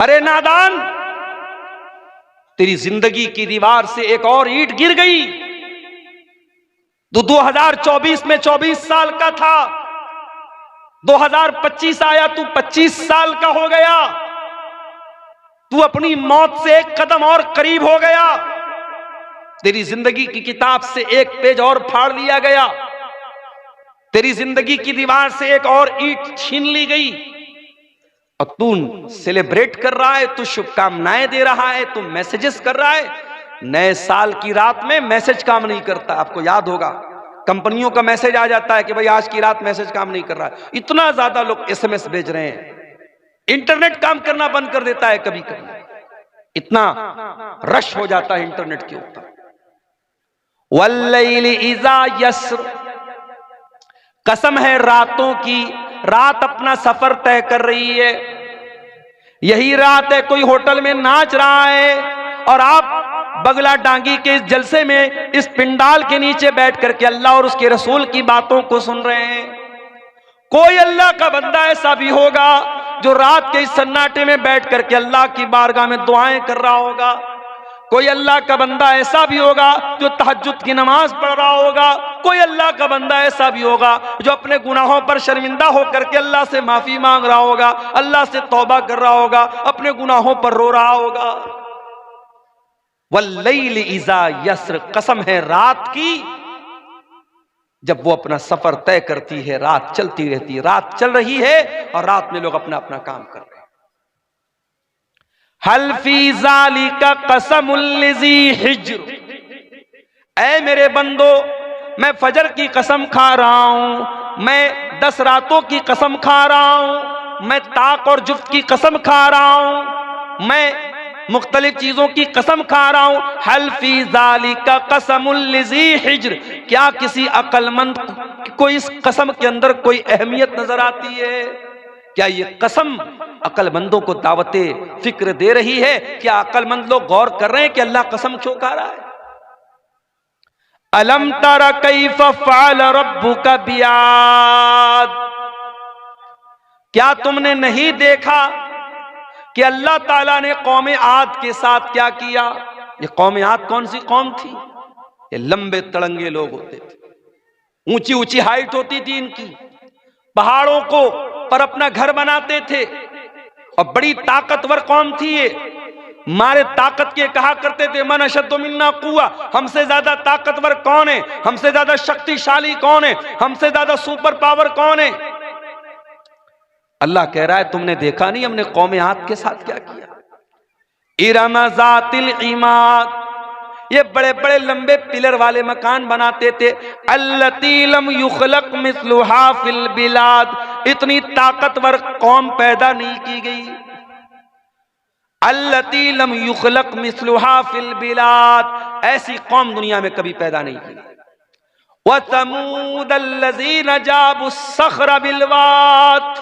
अरे नादान, तेरी जिंदगी की दीवार से एक और ईंट गिर गई। तू 2024 में 24 साल का था, 2025 आया, तू 25 साल का हो गया। तू अपनी मौत से एक कदम और करीब हो गया। तेरी जिंदगी की किताब से एक पेज और फाड़ लिया गया। तेरी जिंदगी की दीवार से एक और ईंट छीन ली गई और तू सेलिब्रेट कर रहा है, तू शुभकामनाएं दे रहा है, तू मैसेजेस कर रहा है। नए साल की रात में मैसेज काम नहीं करता। आपको याद होगा, कंपनियों का मैसेज आ जाता है कि भाई आज की रात मैसेज काम नहीं कर रहा है। इतना ज्यादा लोग एसएमएस भेज रहे हैं, इंटरनेट काम करना बंद कर देता है कभी कभी। इतना रश हो जाता है इंटरनेट के ऊपर। वल्लैलि इज़ा यस्र, कसम है रातों की, रात अपना सफर तय कर रही है। यही रात है कोई होटल में नाच रहा है और आप बगला डांगी के इस जलसे में, इस पिंडाल के नीचे बैठ करके अल्लाह और उसके रसूल की बातों को सुन रहे हैं। कोई अल्लाह का बंदा ऐसा भी होगा जो रात के इस सन्नाटे में बैठ करके अल्लाह की बारगाह में दुआएं कर रहा होगा। कोई अल्लाह का बंदा ऐसा भी होगा जो तहज्जुद की नमाज पढ़ रहा होगा। कोई अल्लाह का बंदा ऐसा भी होगा जो अपने गुनाहों पर शर्मिंदा होकर के अल्लाह से माफी मांग रहा होगा, अल्लाह से तौबा कर रहा होगा, अपने गुनाहों पर रो रहा होगा। वल्लैलि इज़ा यस्र, कसम है रात की जब वो अपना सफर तय करती है। रात चलती रहती है, रात चल रही है और रात में लोग अपना अपना काम कर रहे हैं। हल फी ज़ालिका कसमुल लिज़ी हिज्र, ऐ मेरे बंदो, मैं फजर की कसम खा रहा हूं, मैं 10 रातों की कसम खा रहा हूं, मैं ताक और जुफ्त की कसम खा रहा हूं, मैं मुख्तलिफ चीजों की कसम खा रहा हूं। हल फी ज़ालिका कसमुल लिज़ी हिज्र, क्या किसी अक्लमंद को इस कसम के अंदर कोई अहमियत नजर आती है? क्या ये कसम अक्लमंदों को दावते फिक्र दे रही है? क्या अक्लमंद लोग गौर कर रहे हैं कि अल्लाह कसम क्यों खा रहा है? अलम तरा कैफ फ़अल रब्बुका बिआद, क्या तुमने नहीं देखा कि अल्लाह ताला ने कौम आद के साथ क्या किया? ये कौम आद कौन सी कौम थी? ये लंबे तड़ंगे लोग होते थे, ऊंची ऊंची हाइट होती थी इनकी, पहाड़ों को पर अपना घर बनाते थे और बड़ी ताकतवर कौम थी ये। मारे ताकत के कहा करते थे मन अशद्दु मिन्ना कुव्वा, हमसे ज्यादा ताकतवर कौन है, हमसे ज्यादा शक्तिशाली कौन है, हमसे ज्यादा सुपर पावर कौन है? अल्लाह कह रहा है तुमने देखा नहीं हमने कौम आद के साथ क्या किया? इरम ज़ातिल इमाद, ये बड़े बड़े लंबे पिलर वाले मकान बनाते थे। अल्लती लम युखलक मिस्लुहा फिल बिलाद, इतनी ताकतवर कौम पैदा नहीं की गई। अल्लती लम युखलक मिस्लुहा फिल बिलाद, ऐसी कौम दुनिया में कभी पैदा नहीं की। व समूद अल्लज़ीना जाबुस सख्र बिलवाद,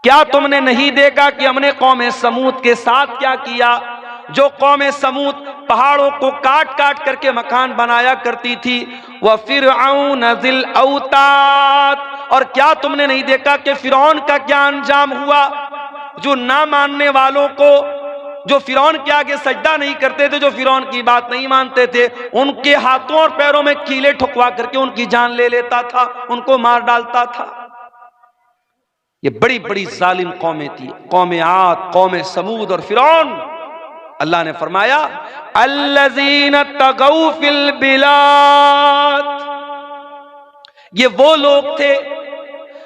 क्या तुमने नहीं देखा कि हमने कौम समूद के साथ क्या किया? जो कौम समूद पहाड़ों को काट काट करके मकान बनाया करती थी। वह फिरऔन ज़िल औताद, और क्या तुमने नहीं देखा कि फिरौन का क्या अंजाम हुआ? जो ना मानने वालों को, जो फिरौन के आगे सजदा नहीं करते थे, जो फिरौन की बात नहीं मानते थे, उनके हाथों और पैरों में कीले ठुकवा करके उनकी जान ले लेता था, उनको मार डालता था। ये बड़ी बड़ी जालिम कौमें थी, कौम आद, कौम समूद और फिरौन। अल्लाह ने फरमाया अल्लज़ीना तगौ फिल बिलाद, ये वो लोग थे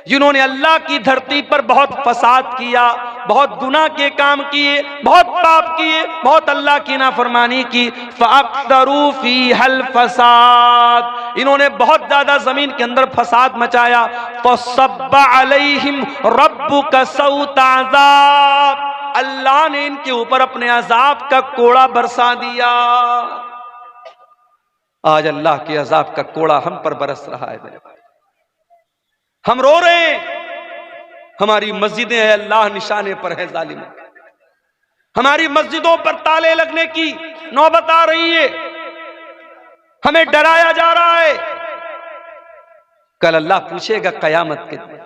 जिन्होंने अल्लाह की धरती पर बहुत फसाद किया, बहुत गुनाह के काम किए, बहुत पाप किए, बहुत अल्लाह की नाफरमानी की। फ़अक्तरू फ़ीहल फसाद, इन्होंने बहुत ज्यादा जमीन के अंदर फसाद मचाया। फ़सब्ब अलैहिम रब्बुका सौत अज़ाब, अल्लाह ने इनके ऊपर अपने अजाब का कोड़ा बरसा दिया। आज अल्लाह के अजाब का कोड़ा हम पर बरस रहा है मेरे भाई। हम रो रहे हैं, हमारी मस्जिदें हैं अल्लाह निशाने पर है जालिम, हमारी मस्जिदों पर ताले लगने की नौबत आ रही है, हमें डराया जा रहा है। कल अल्लाह पूछेगा कयामत के दिन,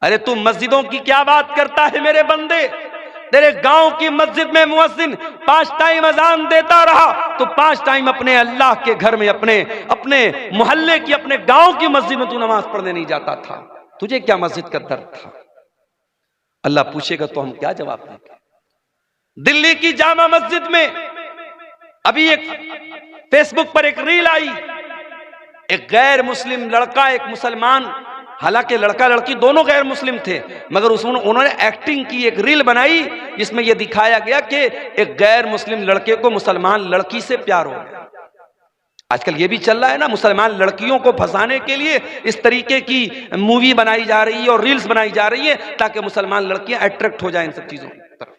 अरे तू मस्जिदों की क्या बात करता है मेरे बंदे? तेरे गांव की मस्जिद में मुअज्जिन 5 टाइम अजान देता रहा तो 5 टाइम अपने अल्लाह के घर में, अपने मोहल्ले की, अपने गांव की मस्जिद में तू नमाज पढ़ने नहीं जाता था। तुझे क्या मस्जिद का दर्द था? अल्लाह पूछेगा तो हम क्या जवाब देंगे? दिल्ली की जामा मस्जिद में अभी एक फेसबुक पर एक रील आई, एक गैर मुस्लिम लड़का, एक मुसलमान, हालांकि लड़का लड़की दोनों गैर मुस्लिम थे, मगर उसमें उन्होंने एक्टिंग की, एक रील बनाई जिसमें यह दिखाया गया कि एक गैर मुस्लिम लड़के को मुसलमान लड़की से प्यार हो गया। आजकल यह भी चल रहा है ना, मुसलमान लड़कियों को फंसाने के लिए इस तरीके की मूवी बनाई जा रही है और रील्स बनाई जा रही है ताकि मुसलमान लड़कियां अट्रैक्ट हो जाएं इन सब चीजों की तरफ।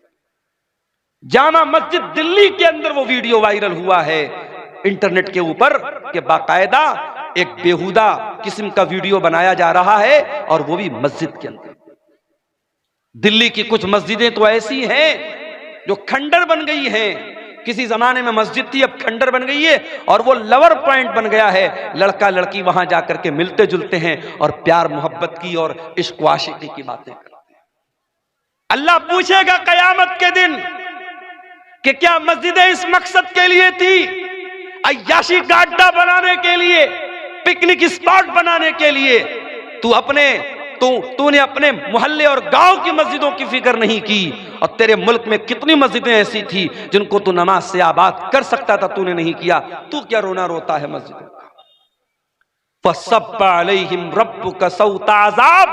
जामा मस्जिद दिल्ली के अंदर वो वीडियो वायरल हुआ है इंटरनेट के ऊपर कि बाकायदा एक बेहुदा किस्म का वीडियो बनाया जा रहा है और वो भी मस्जिद के अंदर। दिल्ली की कुछ मस्जिदें तो ऐसी हैं जो खंडर बन गई हैं। किसी जमाने में मस्जिद थी, अब खंडर बन गई है और वो लवर पॉइंट बन गया है। लड़का लड़की वहां जाकर के मिलते जुलते हैं और प्यार मोहब्बत की और इश्क आशिकी की बातें करते हैं। अल्लाह पूछेगा कयामत के दिन कि क्या मस्जिदें इस मकसद के लिए थी, अय्याशी का अड्डा बनाने के लिए, पिकनिक स्पॉट बनाने के लिए? तूने अपने मोहल्ले और गांव की मस्जिदों की फिक्र नहीं की, और तेरे मुल्क में कितनी मस्जिदें ऐसी थी जिनको तू नमाज से आबाद कर सकता था, तूने नहीं किया। तू क्या रोना रोता है मस्जिदों का? फसब्बा अलैहिम रब्बुका सौता अज़ाब।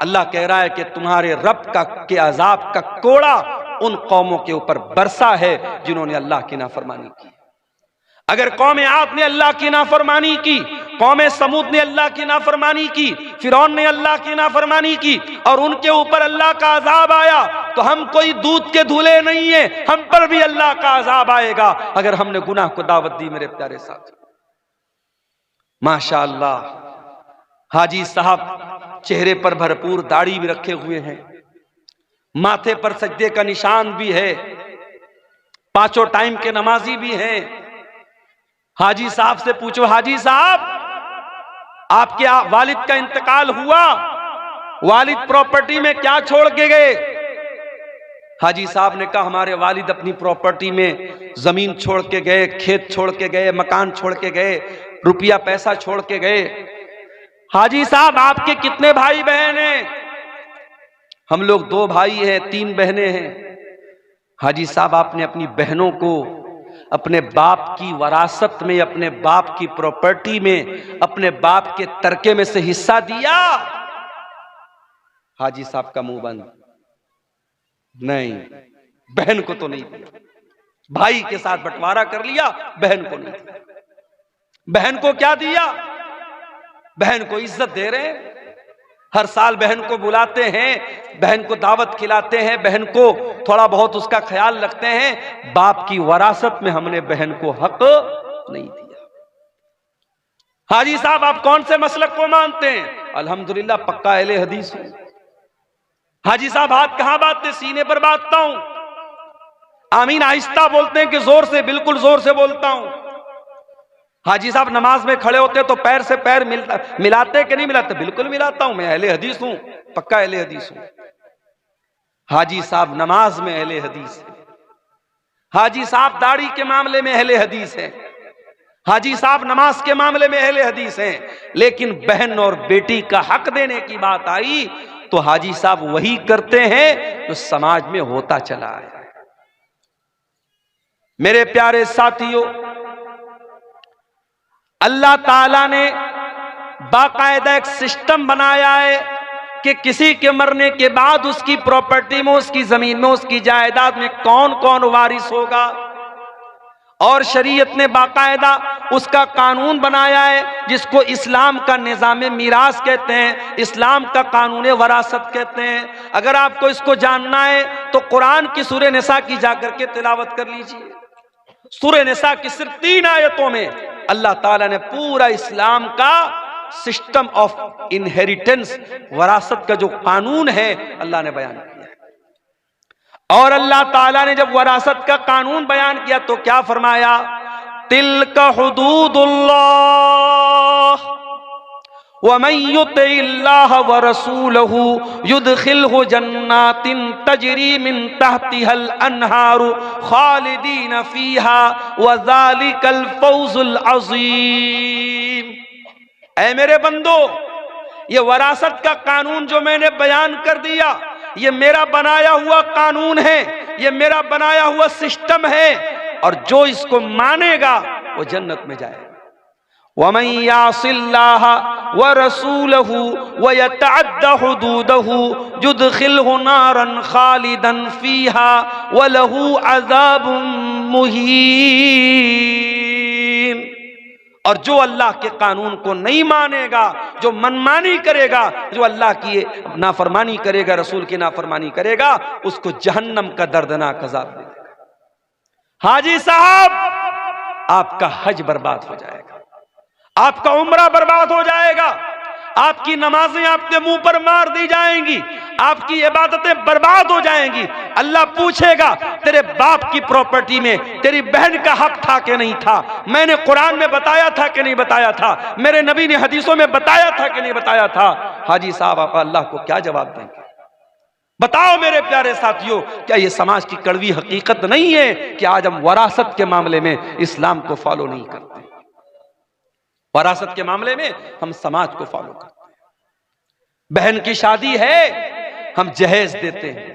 अल्लाह कह रहा है कि तुम्हारे रब के अजाब का कोड़ा उन कौमों के ऊपर बरसा है जिन्होंने अल्लाह की नाफरमानी की। अगर कौम आद ने अल्लाह की नाफरमानी की, कौम समूद ने अल्लाह की नाफरमानी की, फिरौन ने अल्लाह की नाफरमानी की और उनके ऊपर अल्लाह का अजाब आया, तो हम कोई दूध के धूले नहीं है, हम पर भी अल्लाह का अजाब आएगा अगर हमने गुनाह को दावत दी। मेरे प्यारे साथ, माशाअल्लाह हाजी साहब चेहरे पर भरपूर दाढ़ी भी रखे हुए हैं, माथे पर सजदे का निशान भी है, 5 टाइम के नमाजी भी हैं। हाजी साहब से पूछो, हाजी साहब आपके वालिद का इंतकाल हुआ, वालिद प्रॉपर्टी में क्या छोड़ के गए? हाजी साहब ने कहा हमारे वालिद अपनी प्रॉपर्टी में जमीन छोड़ के गए, खेत छोड़ के गए, मकान छोड़ के गए, रुपया पैसा छोड़ के गए। हाजी साहब आपके कितने भाई बहन हैं? हम लोग 2 भाई हैं, 3 बहनें हैं। हाजी साहब आपने अपनी बहनों को अपने बाप की वरासत में, अपने बाप की प्रॉपर्टी में, अपने बाप के तरके में से हिस्सा दिया? हाजी साहब का मुंह बंद, नहीं, बहन को तो नहीं दिया। भाई के साथ बंटवारा कर लिया, बहन को नहीं दिया। बहन को क्या दिया? बहन को इज्जत दे रहे हैं, हर साल बहन को बुलाते हैं, बहन को दावत खिलाते हैं, बहन को थोड़ा बहुत उसका ख्याल रखते हैं। बाप की वरासत में हमने बहन को हक नहीं दिया। हाजी साहब आप कौन से मसलक को मानते हैं? अल्हम्दुलिल्लाह पक्का अहले हदीस हूं। हाजी साहब हाथ कहां बांधते? सीने पर बांधता हूं। आमीन आहिस्ता बोलते हैं कि जोर से? बिल्कुल जोर से बोलता हूं। हाजी साहब नमाज में खड़े होते तो पैर से पैर मिलाते कि नहीं मिलाते? बिल्कुल मिलाता हूं, मैं अहले हदीस हूं, पक्का अहले हदीस हूं। हाजी साहब नमाज में अहले हदीस है, हाजी साहब दाढ़ी के मामले में अहले हदीस है, हाजी साहब नमाज के मामले में अहले हदीस हैं। लेकिन बहन और बेटी का हक देने की बात आई तो हाजी साहब वही करते हैं जो समाज में होता चला आया है। मेरे प्यारे साथियों, अल्लाह ताला ने बाकायदा एक सिस्टम बनाया है कि किसी के मरने के बाद उसकी प्रॉपर्टी में, उसकी जमीन में, उसकी जायदाद में कौन कौन वारिस होगा। और शरीयत ने बाकायदा उसका कानून बनाया है जिसको इस्लाम का निज़ाम मीरास कहते हैं, इस्लाम का कानून वरासत कहते हैं। अगर आपको इसको जानना है तो कुरान की सूरह निसा की जाकर के तिलावत कर लीजिए। सूरह निसा की सिर्फ 3 आयतों में अल्लाह ताला ने पूरा इस्लाम का सिस्टम ऑफ इनहेरिटेंस, वरासत का जो कानून है अल्लाह ने बयान किया है। और अल्लाह ताला ने जब वरासत का कानून बयान किया तो क्या फरमाया? तिल्का हुदूदुल्लाह वमन युतिल्लाह व रसूलहु युदखिलहु जन्नातिन तजरी मिन तहतिहल अन्हारु खालिदीन फीहा व ज़ालिकल फौजुल अज़ीम। ऐ मेरे बंदो, ये वरासत का कानून जो मैंने बयान कर दिया, ये मेरा बनाया हुआ कानून है, ये मेरा बनाया हुआ सिस्टम है, और जो इसको मानेगा वो जन्नत में जाएगा। वमन यासिल्लाह व रसूलहु व यतअद्दा हुदूदहु युदखिलहु नारन खालिदन फीहा व लहू अज़ाबुम मुहीन। और जो अल्लाह के कानून को नहीं मानेगा, जो मनमानी करेगा, जो अल्लाह की नाफरमानी करेगा, रसूल की नाफरमानी करेगा, उसको जहन्नम का दर्दनाक अज़ाब मिलेगा। हाजी साहब, आपका हज बर्बाद हो जाएगा, आपका उम्रा बर्बाद हो जाएगा, आपकी नमाजें आपके मुंह पर मार दी जाएंगी, आपकी इबादतें बर्बाद हो जाएंगी। अल्लाह पूछेगा तेरे बाप की प्रॉपर्टी में तेरी बहन का हक था कि नहीं था, मैंने कुरान में बताया था कि नहीं बताया था, मेरे नबी ने हदीसों में बताया था कि नहीं बताया था। हाजी साहब, आप अल्लाह को क्या जवाब देंगे? बताओ मेरे प्यारे साथियों, क्या ये समाज की कड़वी हकीकत नहीं है कि आज हम वरासत के मामले में इस्लाम को फॉलो नहीं करते? वरासत के मामले में हम समाज को फॉलो करते हैं। बहन की शादी है, हम जहेज देते हैं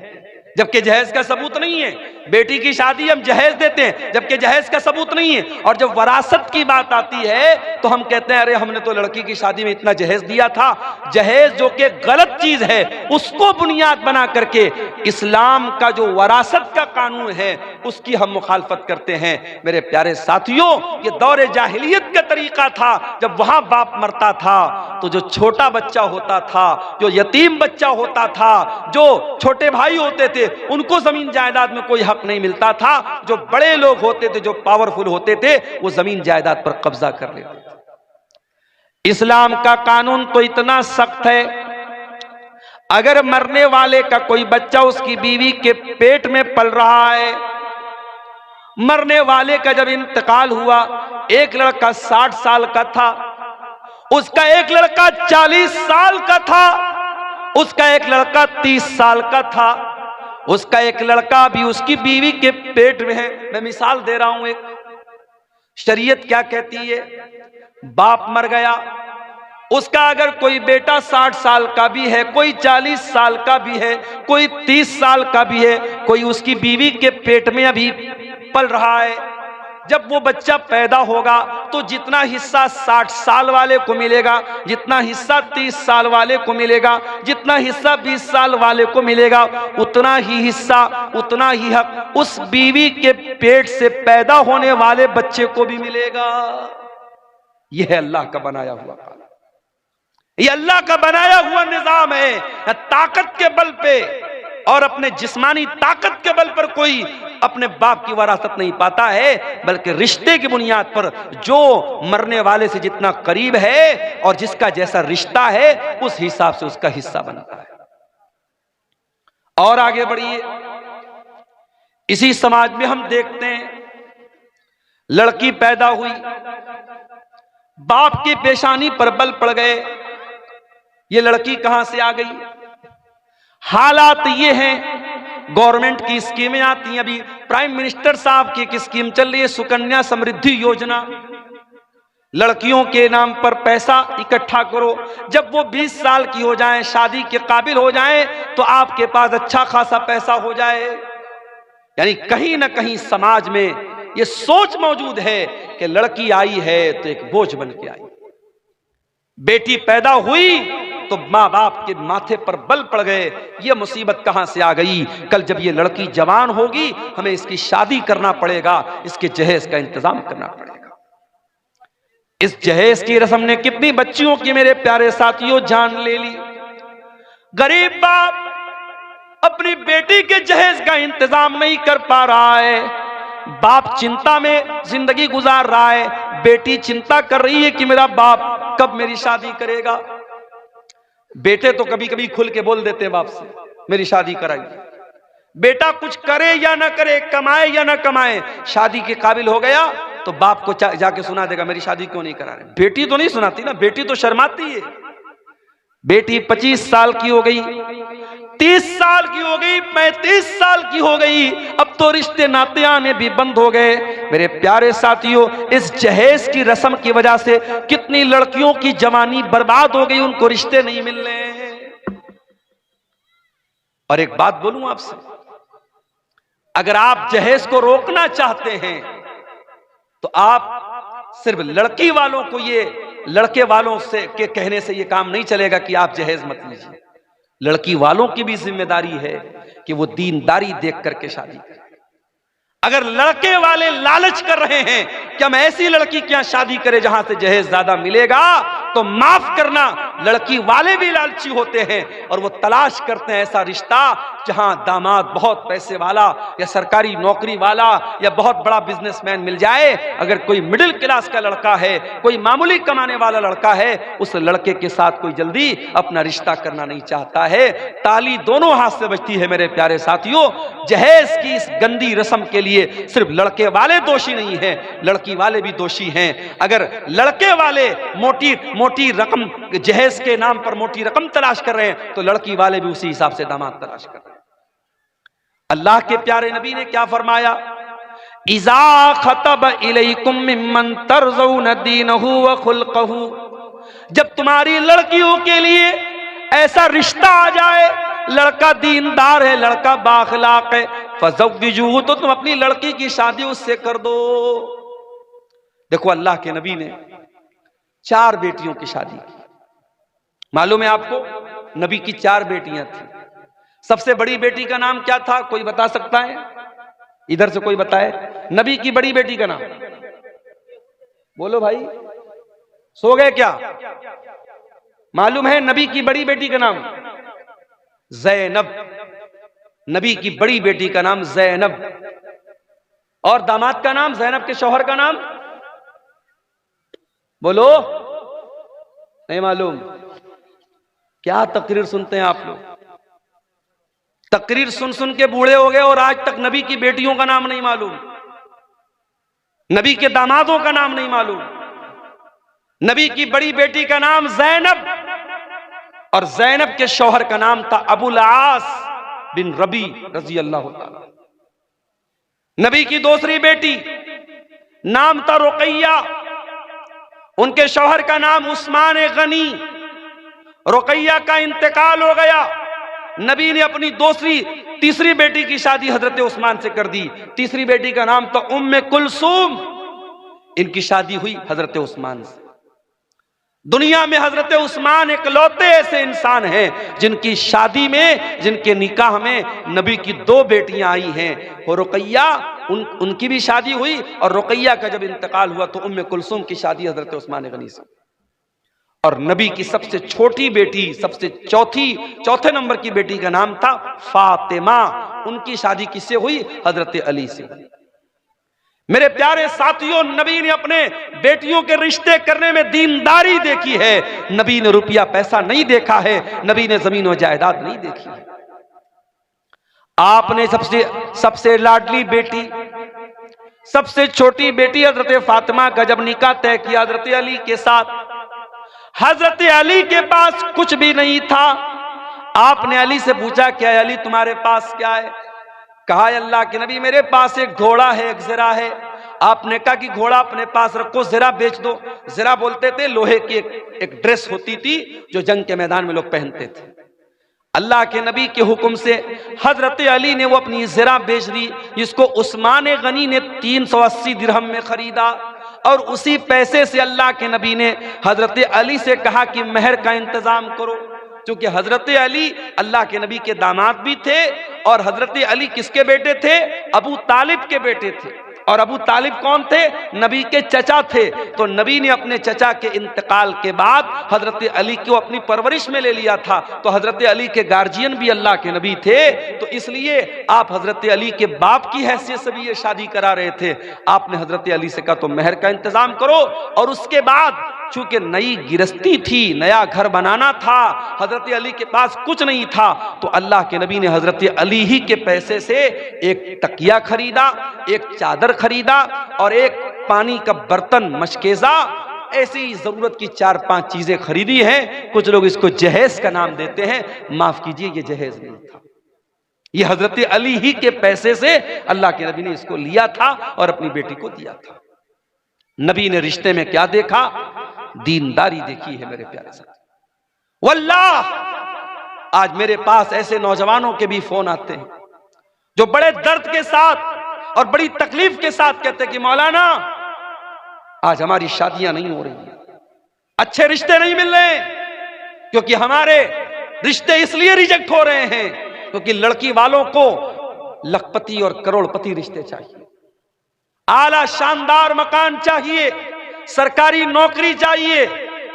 जबकि जहेज का सबूत नहीं है। बेटी की शादी हम जहेज देते हैं जबकि जहेज का सबूत नहीं है। और जब वरासत की बात आती है तो हम कहते हैं अरे हमने तो लड़की की शादी में इतना जहेज दिया था। जहेज जो कि गलत चीज है, उसको बुनियाद बना करके इस्लाम का जो वरासत का कानून है उसकी हम मुखालफत करते हैं। मेरे प्यारे साथियों, ये दौरे जाहिलियत का तरीका था। जब वहां बाप मरता था तो जो छोटा बच्चा होता था, जो यतीम बच्चा होता था, जो छोटे भाई होते थे, उनको जमीन जायदाद में कोई हक नहीं मिलता था। जो बड़े लोग होते थे, जो पावरफुल होते थे, वो जमीन जायदाद पर कब्जा कर लेते थे। इस्लाम का कानून तो इतना सख्त है, अगर मरने वाले का कोई बच्चा उसकी बीवी के पेट में पल रहा है, मरने वाले का जब इंतकाल हुआ, एक लड़का 60 साल का था, उसका एक लड़का 40 साल का था, उसका एक लड़का 30 साल का था, उसका एक लड़का भी उसकी बीवी के पेट में है। मैं मिसाल दे रहा हूं एक। शरीयत क्या कहती है? बाप मर गया, उसका अगर कोई बेटा 60 साल का भी है, कोई 40 साल का भी है, कोई 30 साल का भी है, कोई उसकी बीवी के पेट में अभी पल रहा है, जब वो बच्चा पैदा होगा तो जितना हिस्सा 60 साल वाले को मिलेगा, जितना हिस्सा 30 साल वाले को मिलेगा, जितना हिस्सा 20 साल वाले को मिलेगा, उतना ही हिस्सा, उतना ही हक उस बीवी के पेट से पैदा होने वाले बच्चे को भी मिलेगा। यह है अल्लाह का बनाया हुआ कानून, यह अल्लाह का बनाया हुआ निजाम है। ताकत के बल पे और अपने जिस्मानी ताकत के बल पर कोई अपने बाप की वरासत नहीं पाता है, बल्कि रिश्ते की बुनियाद पर जो मरने वाले से जितना करीब है और जिसका जैसा रिश्ता है उस हिसाब से उसका हिस्सा बनता है। और आगे बढ़िए, इसी समाज में हम देखते हैं लड़की पैदा हुई, बाप की पेशानी पर बल पड़ गए, ये लड़की कहां से आ गई? हालात ये हैं, गवर्नमेंट की स्कीमें आती हैं। अभी प्राइम मिनिस्टर साहब की एक स्कीम चल रही है, सुकन्या समृद्धि योजना। लड़कियों के नाम पर पैसा इकट्ठा करो, जब वो 20 साल की हो जाएं, शादी के काबिल हो जाएं, तो आपके पास अच्छा खासा पैसा हो जाए। यानी कहीं ना कहीं समाज में ये सोच मौजूद है कि लड़की आई है तो एक बोझ बन के आई, बेटी पैदा हुई तो माँ बाप के माथे पर बल पड़ गए। ये मुसीबत कहां से आ गई? कल जब ये लड़की जवान होगी, हमें इसकी शादी करना पड़ेगा, इसके जहेज का इंतजाम करना पड़ेगा। इस जहेज की रस्म ने कितनी बच्चियों की, मेरे प्यारे साथियों, जान ले ली। गरीब बाप अपनी बेटी के जहेज का इंतजाम नहीं कर पा रहा है, बाप चिंता में जिंदगी गुजार रहा है, बेटी चिंता कर रही है कि मेरा बाप कब मेरी शादी करेगा। बेटे तो कभी कभी खुल के बोल देते हैं बाप से, मेरी शादी कराइए। बेटा कुछ करे या ना करे, कमाए या ना कमाए, शादी के काबिल हो गया तो बाप को जाके सुना देगा, मेरी शादी क्यों नहीं करा रहे। बेटी तो नहीं सुनाती ना, बेटी तो शर्माती है, बेटी 25 साल की हो गई, 30 साल की हो गई, 35 साल की हो गई, अब तो रिश्ते नाते आने भी बंद हो गए। मेरे प्यारे साथियों, इस जहेज की रस्म की वजह से कितनी लड़कियों की जवानी बर्बाद हो गई, उनको रिश्ते नहीं मिल रहे हैं। और एक बात बोलूं आपसे, अगर आप जहेज को रोकना चाहते हैं तो आप सिर्फ लड़की वालों को, ये लड़के वालों से के कहने से ये काम नहीं चलेगा कि आप जहेज मत लीजिए। लड़की वालों की भी जिम्मेदारी है कि वो दीनदारी देख करके शादी करें। अगर लड़के वाले लालच कर रहे हैं कि हम ऐसी लड़की क्या शादी करें जहां से जहेज ज्यादा मिलेगा, तो माफ करना, लड़की वाले भी लालची होते हैं और वो तलाश करते हैं ऐसा रिश्ता जहां दामाद बहुत पैसे वाला या सरकारी नौकरी वाला या बहुत बड़ा बिजनेसमैन मिल जाए। अगर कोई मिडिल क्लास का लड़का है, कोई मामूली कमाने वाला लड़का है, उस लड़के के साथ कोई जल्दी अपना रिश्ता करना नहीं चाहता है। ताली दोनों हाथ से बजती है मेरे प्यारे साथियों। जहेज की इस गंदी रस्म के लिए सिर्फ लड़के वाले दोषी नहीं हैं, लड़की वाले भी दोषी हैं। अगर लड़के वाले मोटी रकम, जहेज के नाम पर मोटी रकम तलाश कर रहे हैं, तो लड़की वाले भी उसी हिसाब से दामाद तलाश कर रहे हैं। अल्लाह के प्यारे नबी ने क्या फरमाया, इज़ा खतब इलैकुम मिम्मन तरज़ौन दीनहु व खुल्क़हु, जब तुम्हारी लड़कियों के लिए ऐसा रिश्ता आ जाए, लड़का दीनदार है, लड़का बाखलाक है, फज़व्विजूहु, तो तुम अपनी लड़की की शादी उससे कर दो। देखो अल्लाह के नबी ने 4 बेटियों की शादी की। मालूम है आपको, नबी की 4 बेटियां थी। सबसे बड़ी बेटी का नाम क्या था, कोई बता सकता है? इधर से कोई बताए नबी की बड़ी बेटी का नाम। बोलो भाई, सो गए क्या? मालूम है नबी की बड़ी बेटी का नाम? ज़ैनब। नबी की बड़ी बेटी का नाम ज़ैनब। और दामाद का नाम, ज़ैनब के शौहर का नाम? बोलो, नहीं मालूम? क्या तकरीर सुनते हैं आप लोग? तकरीर सुन सुन के बूढ़े हो गए और आज तक नबी की बेटियों का नाम नहीं मालूम, नबी के दामादों का नाम नहीं मालूम। नबी की बड़ी बेटी का नाम ज़ैनब और ज़ैनब के शौहर का नाम था अबुल आस बिन रबी रजी अल्लाह ताला। नबी की दूसरी बेटी नाम था रुकैया, उनके शौहर का नाम उस्मान गनी। रुकैया का इंतकाल हो गया, नबी ने अपनी तीसरी बेटी की शादी हजरत उस्मान से कर दी। तीसरी बेटी का नाम था उम्मे कुलसूम, इनकी शादी हुई हजरत उस्मान से। दुनिया में हजरत उस्मान इकलौते ऐसे इंसान हैं जिनकी शादी में, जिनके निकाह में नबी की 2 बेटियां आई हैं। और रुकैया, उनकी भी शादी हुई और रुकैया का जब इंतकाल हुआ तो उम्मे कुलसूम की शादी हजरत उस्मान गनी से। और नबी की सबसे छोटी बेटी, चौथे नंबर की बेटी का नाम था फातिमा, उनकी शादी किससे हुई? हजरत अली से। मेरे प्यारे साथियों, नबी ने अपने बेटियों के रिश्ते करने में दीनदारी देखी है। नबी ने रुपया पैसा नहीं देखा है, नबी ने जमीन और जायदाद नहीं देखी है। आपने सबसे लाडली बेटी, सबसे छोटी बेटी हजरत फातिमा का जब निकाह तय किया हजरत अली के साथ, हजरत अली के पास कुछ भी नहीं था। आपने अली से पूछा, क्या अली तुम्हारे पास क्या है? कहा, अल्लाह के नबी मेरे पास एक घोड़ा है, एक ज़रा है। आपने कहा कि घोड़ा अपने पास रखो, ज़रा बेच दो। ज़रा बोलते थे लोहे की एक ड्रेस होती थी जो जंग के मैदान में लोग पहनते थे। अल्लाह के नबी के हुक्म से हजरत अली ने वो अपनी ज़रा बेच दी, जिसको उस्मान गनी ने 380 दिरहम में खरीदा। और उसी पैसे से अल्लाह के नबी ने हजरत अली से कहा कि महर का इंतजाम करो, क्योंकि हजरत अली अल्लाह के नबी के दामाद भी थे और हजरत अली किसके बेटे थे? अबू तालिब के बेटे थे। और अबू तालिब कौन थे? नबी के चचा थे। तो नबी ने अपने चचा के इंतकाल के बाद हजरत अली को अपनी परवरिश में ले लिया था। तो हजरत अली के गार्जियन भी अल्लाह के नबी थे, तो इसलिए आप हजरत अली के बाप की हैसियत से भी ये शादी करा रहे थे। आपने हजरत अली से कहा तो महर का इंतजाम करो। और उसके बाद चूंकि नई गिरस्ती थी, नया घर बनाना था, हजरत अली के पास कुछ नहीं था, तो अल्लाह के नबी ने हजरत अली ही के पैसे से एक तकिया खरीदा, एक चादर खरीदा और एक पानी का बर्तन मशकेजा ऐसी जरूरत की 4-5 चीजें खरीदी हैं। कुछ लोग इसको जहेज का नाम देते हैं, माफ कीजिए ये जहेज नहीं था, ये हजरत अली ही के पैसे से अल्लाह के नबी ने इसको लिया था और अपनी बेटी को दिया था। नबी ने रिश्ते में क्या देखा? दीनदारी देखी है मेरे प्यारे साथ। वल्लाह आज मेरे पास ऐसे नौजवानों के भी फोन आते हैं जो बड़े दर्द के साथ और बड़ी तकलीफ के साथ कहते हैं कि मौलाना आज हमारी शादियां नहीं हो रही हैं, अच्छे रिश्ते नहीं मिल रहे, क्योंकि हमारे रिश्ते इसलिए रिजेक्ट हो रहे हैं क्योंकि लड़की वालों को लखपति और करोड़पति रिश्ते चाहिए, आला शानदार मकान चाहिए, सरकारी नौकरी चाहिए।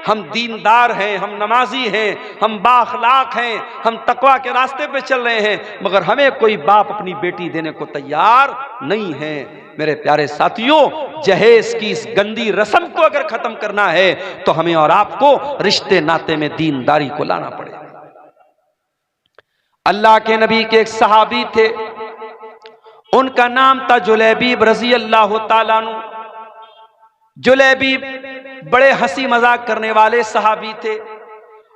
हम दीनदार हैं, हम नमाजी हैं, हम बाखलाक हैं, हम तकवा के रास्ते पे चल रहे हैं, मगर हमें कोई बाप अपनी बेटी देने को तैयार नहीं है। मेरे प्यारे साथियों, जहेज की इस गंदी रस्म को अगर खत्म करना है तो हमें और आपको रिश्ते नाते में दीनदारी को लाना पड़ेगा। अल्लाह के नबी के एक सहाबी थे, उनका नाम था जुलैबीब रजी अल्लाह ताला अन्हु। जुलैबीब बड़े हंसी मजाक करने वाले सहाबी थे।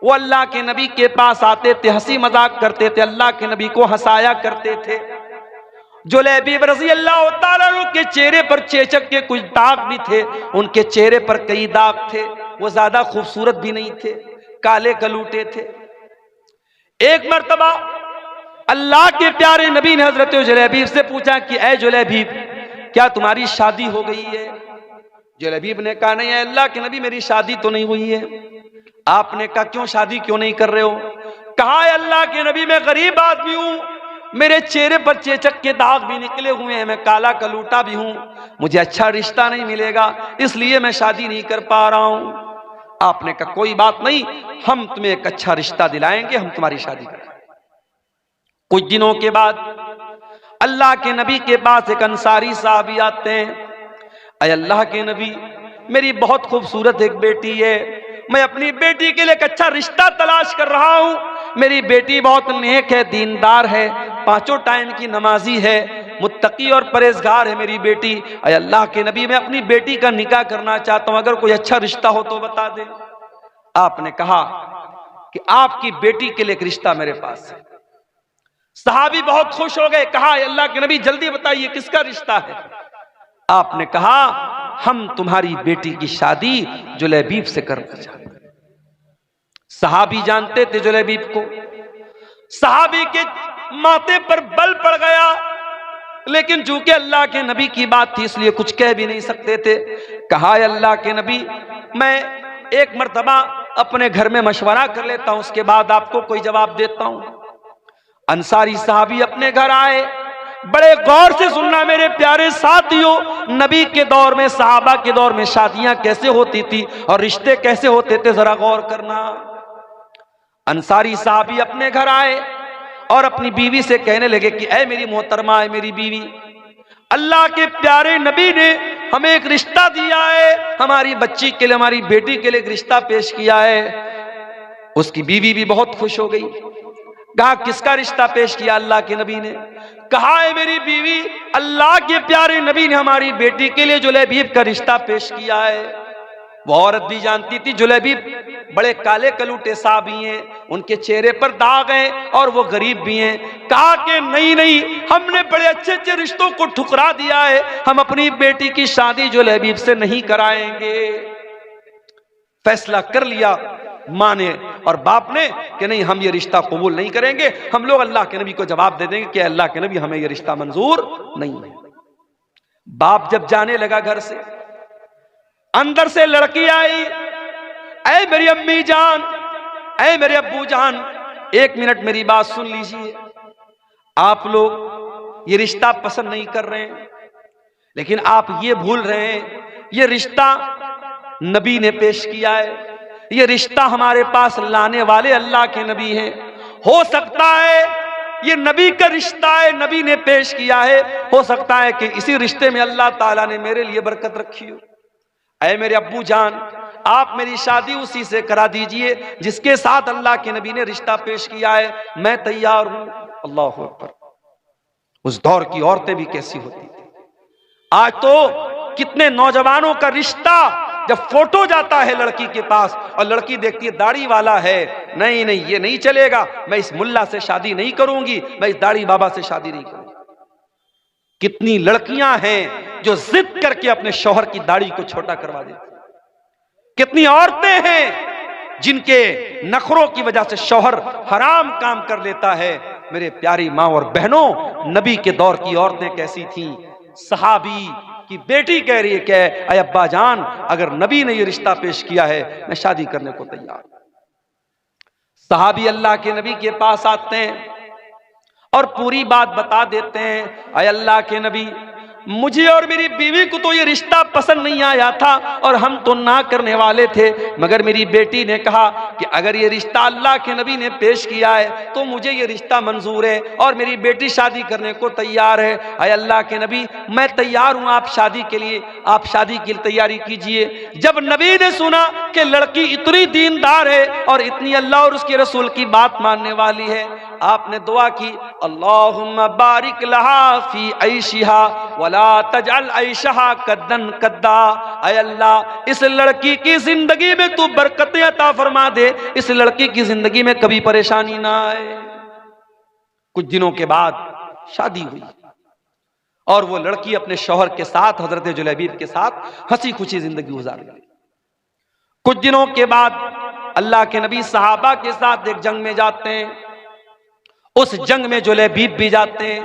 वो अल्लाह के नबी के पास आते थे, हंसी मजाक करते थे, अल्लाह के नबी को हंसाया करते थे। जुलैबीब रजी अल्लाह ताला अन्हु के चेहरे पर चेचक के कुछ दाग भी थे, उनके चेहरे पर कई दाग थे, वो ज्यादा खूबसूरत भी नहीं थे, काले कलूटे थे। एक मर्तबा अल्लाह के प्यारे नबी ने हजरत जुलैबीब से पूछा कि ऐ जुलैबीब, क्या तुम्हारी शादी हो गई है? जुलैबीब ने कहा नहीं है अल्लाह के नबी, मेरी शादी तो नहीं हुई है। आपने कहा क्यों शादी क्यों नहीं कर रहे हो? कहा है अल्लाह के नबी, मैं गरीब आदमी हूं, मेरे चेहरे पर चेचक के दाग भी निकले हुए हैं, मैं काला कलूटा भी हूं, मुझे अच्छा रिश्ता नहीं मिलेगा, इसलिए मैं शादी नहीं कर पा रहा हूं। आपने कहा कोई बात नहीं, हम तुम्हें एक अच्छा रिश्ता दिलाएंगे, हम तुम्हारी शादी करेंगे। कुछ दिनों के बाद अल्लाह के नबी के पास एक अंसारी साहबी आते हैं। अय अल्लाह के नबी, मेरी बहुत खूबसूरत एक बेटी है, मैं अपनी बेटी के लिए एक अच्छा रिश्ता तलाश कर रहा हूं। मेरी बेटी बहुत नेक है, दीनदार है, 5 टाइम की नमाजी है, मुत्तकी और परहेजगार है मेरी बेटी। अय अल्लाह के नबी, मैं अपनी बेटी का निकाह करना चाहता हूं, अगर कोई अच्छा रिश्ता हो तो बता दें। आपने कहा कि आपकी बेटी के लिए एक रिश्ता मेरे पास है। सहाबी बहुत खुश हो गए, कहा अल्लाह के नबी जल्दी बताइए किसका रिश्ता है? आपने कहा हम तुम्हारी बेटी की शादी जुलैबीब से करना चाहते हैं। सहाबी जानते थे जुलैबीब को, सहाबी के माथे पर बल पड़ गया, लेकिन चूंकि अल्लाह के नबी की बात थी इसलिए कुछ कह भी नहीं सकते थे। कहा अल्लाह के नबी, मैं एक मर्तबा अपने घर में मशवरा कर लेता हूं, उसके बाद आपको कोई जवाब देता हूं। अंसारी साहबी अपने घर आए, बड़े गौर से सुनना मेरे प्यारे साथियों, नबी के दौर में, सहाबा के दौर में शादियां कैसे होती थी और रिश्ते कैसे होते थे, जरा गौर करना। अंसारी साहबी अपने घर आए और अपनी बीवी से कहने लगे कि ऐ मेरी मोहतरमा, है मेरी बीवी, अल्लाह के प्यारे नबी ने हमें एक रिश्ता दिया है, हमारी बच्ची के लिए, हमारी बेटी के लिए एक रिश्ता पेश किया है। उसकी बीवी भी बहुत खुश हो गई। कहा किसका रिश्ता पेश किया अल्लाह के नबी ने? कहा है मेरी बीवी, अल्लाह के प्यारे नबी ने हमारी बेटी के लिए जुलैबीब का रिश्ता पेश किया है। वो औरत भी जानती थी जुलैबीब बड़े काले कलूटे साहबी हैं, उनके चेहरे पर दाग हैं और वो गरीब भी हैं। कहा कि नहीं नहीं, हमने बड़े अच्छे अच्छे रिश्तों को ठुकरा दिया है, हम अपनी बेटी की शादी जुलैबीब से नहीं कराएंगे। फैसला कर लिया माँ ने और बाप ने कि नहीं, हम ये रिश्ता कबूल नहीं करेंगे। हम लोग अल्लाह के नबी को जवाब दे देंगे कि अल्लाह के नबी, हमें ये रिश्ता मंजूर नहीं है। बाप जब जाने लगा घर से, अंदर से लड़की आई, ऐ मेरी अम्मी जान, ऐ मेरे अब्बू जान, 1 मिनट मेरी बात सुन लीजिए। आप लोग ये रिश्ता पसंद नहीं कर रहे हैं, लेकिन आप ये भूल रहे हैं ये रिश्ता नबी ने पेश किया है, ये रिश्ता हमारे पास लाने वाले अल्लाह के नबी हैं। हो सकता है ये नबी का रिश्ता है, नबी ने पेश किया है, हो सकता है कि इसी रिश्ते में अल्लाह ताला ने मेरे लिए बरकत रखी हो। ऐ मेरे अब्बू जान, आप मेरी शादी उसी से करा दीजिए जिसके साथ अल्लाह के नबी ने रिश्ता पेश किया है, मैं तैयार हूं। अल्लाह अकबर। उस दौर की औरतें भी कैसी होती थी। आज तो कितने नौजवानों का रिश्ता जब फोटो जाता है लड़की के पास और लड़की देखती है दाढ़ी वाला है, नहीं नहीं ये नहीं चलेगा, मैं इस मुल्ला से शादी नहीं करूंगी, मैं इस दाढ़ी बाबा से शादी नहीं करूंगी। कितनी लड़कियां हैं जो जिद करके अपने शौहर की दाढ़ी को छोटा करवा देती, कितनी औरतें हैं जिनके नखरों की वजह से शौहर हराम काम कर लेता है। मेरे प्यारी माँ और बहनों, नबी के दौर की औरतें कैसी थीं? सहाबी की बेटी कह रही है कि अय अब्बा जान, अगर नबी ने ये रिश्ता पेश किया है मैं शादी करने को तैयार। सहाबी अल्लाह के नबी के पास आते हैं और पूरी बात बता देते हैं, अय अल्लाह के नबी, मुझे और मेरी बीवी को तो ये रिश्ता पसंद नहीं आया था और हम तो ना करने वाले थे, मगर मेरी बेटी ने कहा कि अगर ये रिश्ता अल्लाह के नबी ने पेश किया है तो मुझे ये रिश्ता मंजूर है और मेरी बेटी शादी करने को तैयार है। अय अल्लाह के नबी, मैं तैयार हूं आप शादी के लिए, आप शादी की तैयारी कीजिए। जब नबी ने सुना कि लड़की इतनी दीनदार है और इतनी अल्लाह और उसके रसूल की बात मानने वाली है, आपने दुआ की, अल्लाहुम्मा बारिक लहा फी ऐशिहा वला तजअल ऐशहा कद्दन कद्दा। ऐ अल्लाह, इस लड़की की जिंदगी में तू बरकतें अता फरमा दे, इस लड़की की जिंदगी में कभी परेशानी ना आए। कुछ दिनों के बाद शादी हुई और वो लड़की अपने शौहर के साथ, हजरत जुलैबीब के साथ हंसी खुशी जिंदगी गुजार गई। कुछ दिनों के बाद अल्लाह के नबी सहाबा के साथ एक जंग में जाते हैं, उस जंग में जुलैबीब भी जाते हैं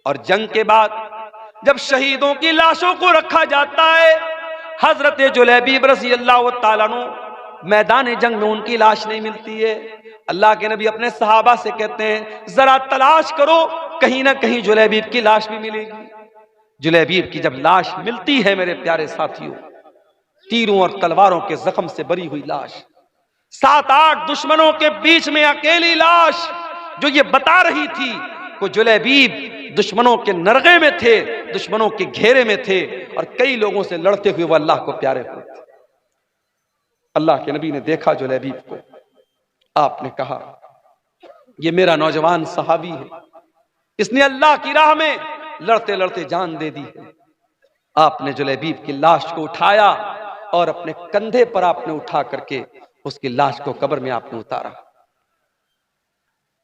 और जंग के बाद जब शहीदों की लाशों को रखा जाता है, हजरत जुलैबीब रज़ी अल्लाह तआला अन्हु मैदान जंग में उनकी लाश नहीं मिलती है। अल्लाह के नबी अपने सहाबा से कहते हैं, जरा तलाश करो, कहीं ना कहीं जुलैबीब की लाश भी मिलेगी। जुलैबीब की जब लाश मिलती है मेरे प्यारे साथियों, तीरों और तलवारों के जख्म से भरी हुई लाश, 7-8 दुश्मनों के बीच में अकेली लाश, जो ये बता रही थी कि जुलैबीब दुश्मनों के नरगे में थे, दुश्मनों के घेरे में थे और कई लोगों से लड़ते हुए वो अल्लाह को प्यारे हुए थे। अल्लाह के नबी ने देखा जुलैबीब को, आपने कहा ये मेरा नौजवान सहाबी है, इसने अल्लाह की राह में लड़ते लड़ते जान दे दी है। आपने जुलैबीब की लाश को उठाया और अपने कंधे पर आपने उठा करके उसकी लाश को कब्र में आपने उतारा।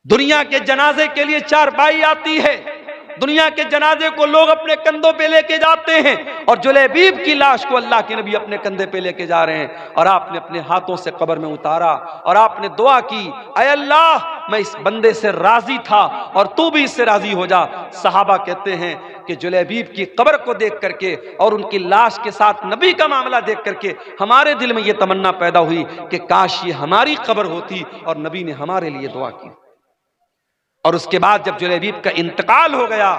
दुनिया के जनाजे के लिए चारपाई आती है, दुनिया के जनाजे को लोग अपने कंधों पे लेके जाते हैं और जुलैबीब की लाश को अल्लाह के नबी अपने कंधे पे लेके जा रहे हैं और आपने अपने हाथों से कब्र में उतारा और आपने दुआ की, ऐ अल्लाह, मैं इस बंदे से राजी था और तू भी इससे राजी हो जा। सहाबा कहते हैं कि जुलैबीब की कब्र को देख करके और उनकी लाश के साथ नबी का मामला देख करके हमारे दिल में यह तमन्ना पैदा हुई कि काश ये हमारी कब्र होती और नबी ने हमारे लिए दुआ की। और उसके बाद जब जुलैबीब का इंतकाल हो गया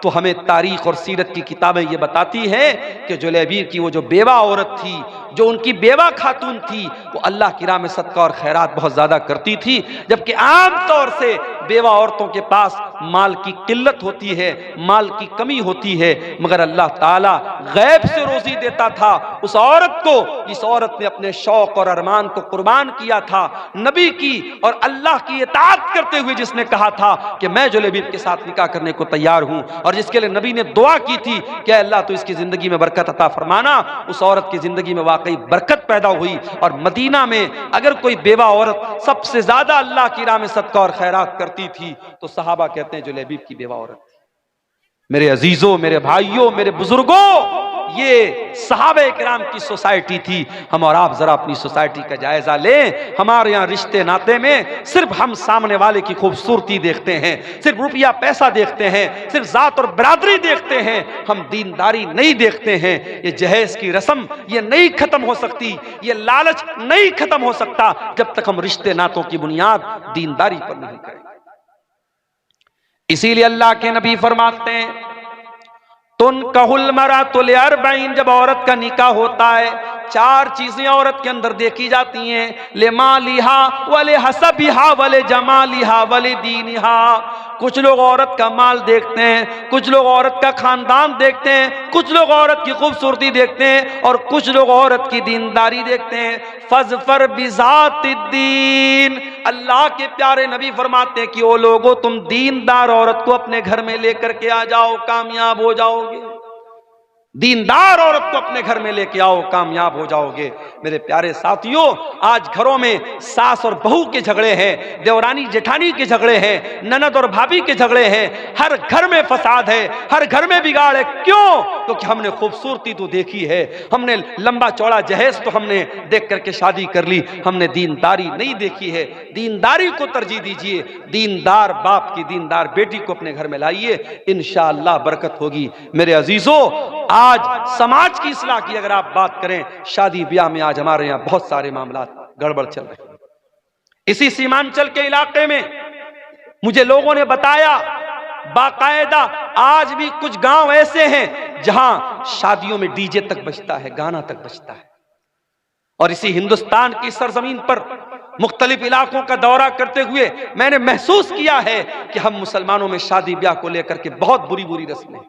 तो हमें तारीख और सीरत की किताबें ये बताती हैं कि जुलैबीब की वो जो बेवा औरत थी, जो उनकी बेवा खातून थी, वो अल्लाह की राह में सदका और खैरात बहुत ज्यादा करती थी, जबकि आम तौर से बेवा औरतों के पास माल की किल्लत होती है, माल की कमी होती है, मगर अल्लाह ताला गैब से रोजी देता था उस औरत को, जिस औरत ने अपने शौक और अरमान को कुर्बान किया था नबी की और अल्लाह की इताअत करते हुए, जिसने कहा था कि मैं जुलैबीब के साथ निकाह करने को तैयार हूं और जिसके लिए नबी ने दुआ की थी कि अल्लाह तो इसकी जिंदगी में बरकत अता फरमाना। उस औरत की जिंदगी में वाकई बरकत पैदा हुई और मदीना में अगर कोई बेवा औरत सबसे ज्यादा अल्लाह की राह में सदका और खैरात करती थी तो सहाबा कहते हैं जुलैबीब की बेवा औरत थी। मेरे अजीजों, मेरे भाइयों, मेरे बुजुर्गों, ये सहाबे किराम की सोसाइटी थी। हम और आप जरा अपनी सोसाइटी का जायजा लें। हमारे यहाँ रिश्ते नाते में सिर्फ हम सामने वाले की खूबसूरती देखते हैं, सिर्फ रुपया पैसा देखते हैं, सिर्फ जात और बरादरी देखते हैं, हम दीनदारी नहीं देखते हैं। ये जहेज की रस्म ये नहीं खत्म हो सकती, ये लालच नहीं खत्म हो सकता जब तक हम रिश्ते नातों की बुनियाद दीनदारी पर नहीं करें। इसीलिए अल्लाह के नबी फरमाते हैं, तुन कहल मरा तुल अरबईन, जब औरत का निकाह होता है 4 चीजें औरत के अंदर देखी जाती हैं, ले मालिहा वले हसबिहा वले जमालिहा वले दीनिहा। कुछ लोग औरत का माल देखते हैं, कुछ लोग औरत का खानदान देखते हैं, कुछ लोग औरत की खूबसूरती देखते हैं और कुछ लोग औरत की दीनदारी देखते हैं। फजफर बिजातिद्दीन, अल्लाह के प्यारे नबी फरमाते हैं कि ओ लोगों, तुम दीनदार औरत को अपने घर में लेकर के आ जाओ, कामयाब हो जाओगे। दीनदार औरत को अपने घर में लेके आओ, कामयाब हो जाओगे। मेरे प्यारे साथियों, आज घरों में सास और बहू के झगड़े हैं, देवरानी जेठानी के झगड़े हैं, ननद और भाभी के झगड़े हैं, हर घर में फसाद है, हर घर में बिगाड़ है। क्यों? क्योंकि हमने खूबसूरती तो देखी है, हमने लंबा चौड़ा जहेज तो हमने देख करके शादी कर ली, हमने दीनदारी नहीं देखी है। दीनदारी को तरजीह दीजिए, दीनदार बाप की दीनदार बेटी को अपने घर में लाइए, इंशाअल्लाह बरकत होगी। मेरे अजीजों, आज समाज की इस्लाह की अगर आप बात करें, शादी ब्याह में आज हमारे यहाँ बहुत सारे मामला गड़बड़ चल रहे हैं। इसी सीमांचल के इलाके में मुझे लोगों ने बताया, बाकायदा आज भी कुछ गांव ऐसे हैं जहां शादियों में डीजे तक बजता है, गाना तक बजता है। और इसी हिंदुस्तान की सरजमीन पर मुख्तलिफ इलाकों का दौरा करते हुए मैंने महसूस किया है कि हम मुसलमानों में शादी ब्याह को लेकर के बहुत बुरी बुरी रस्में।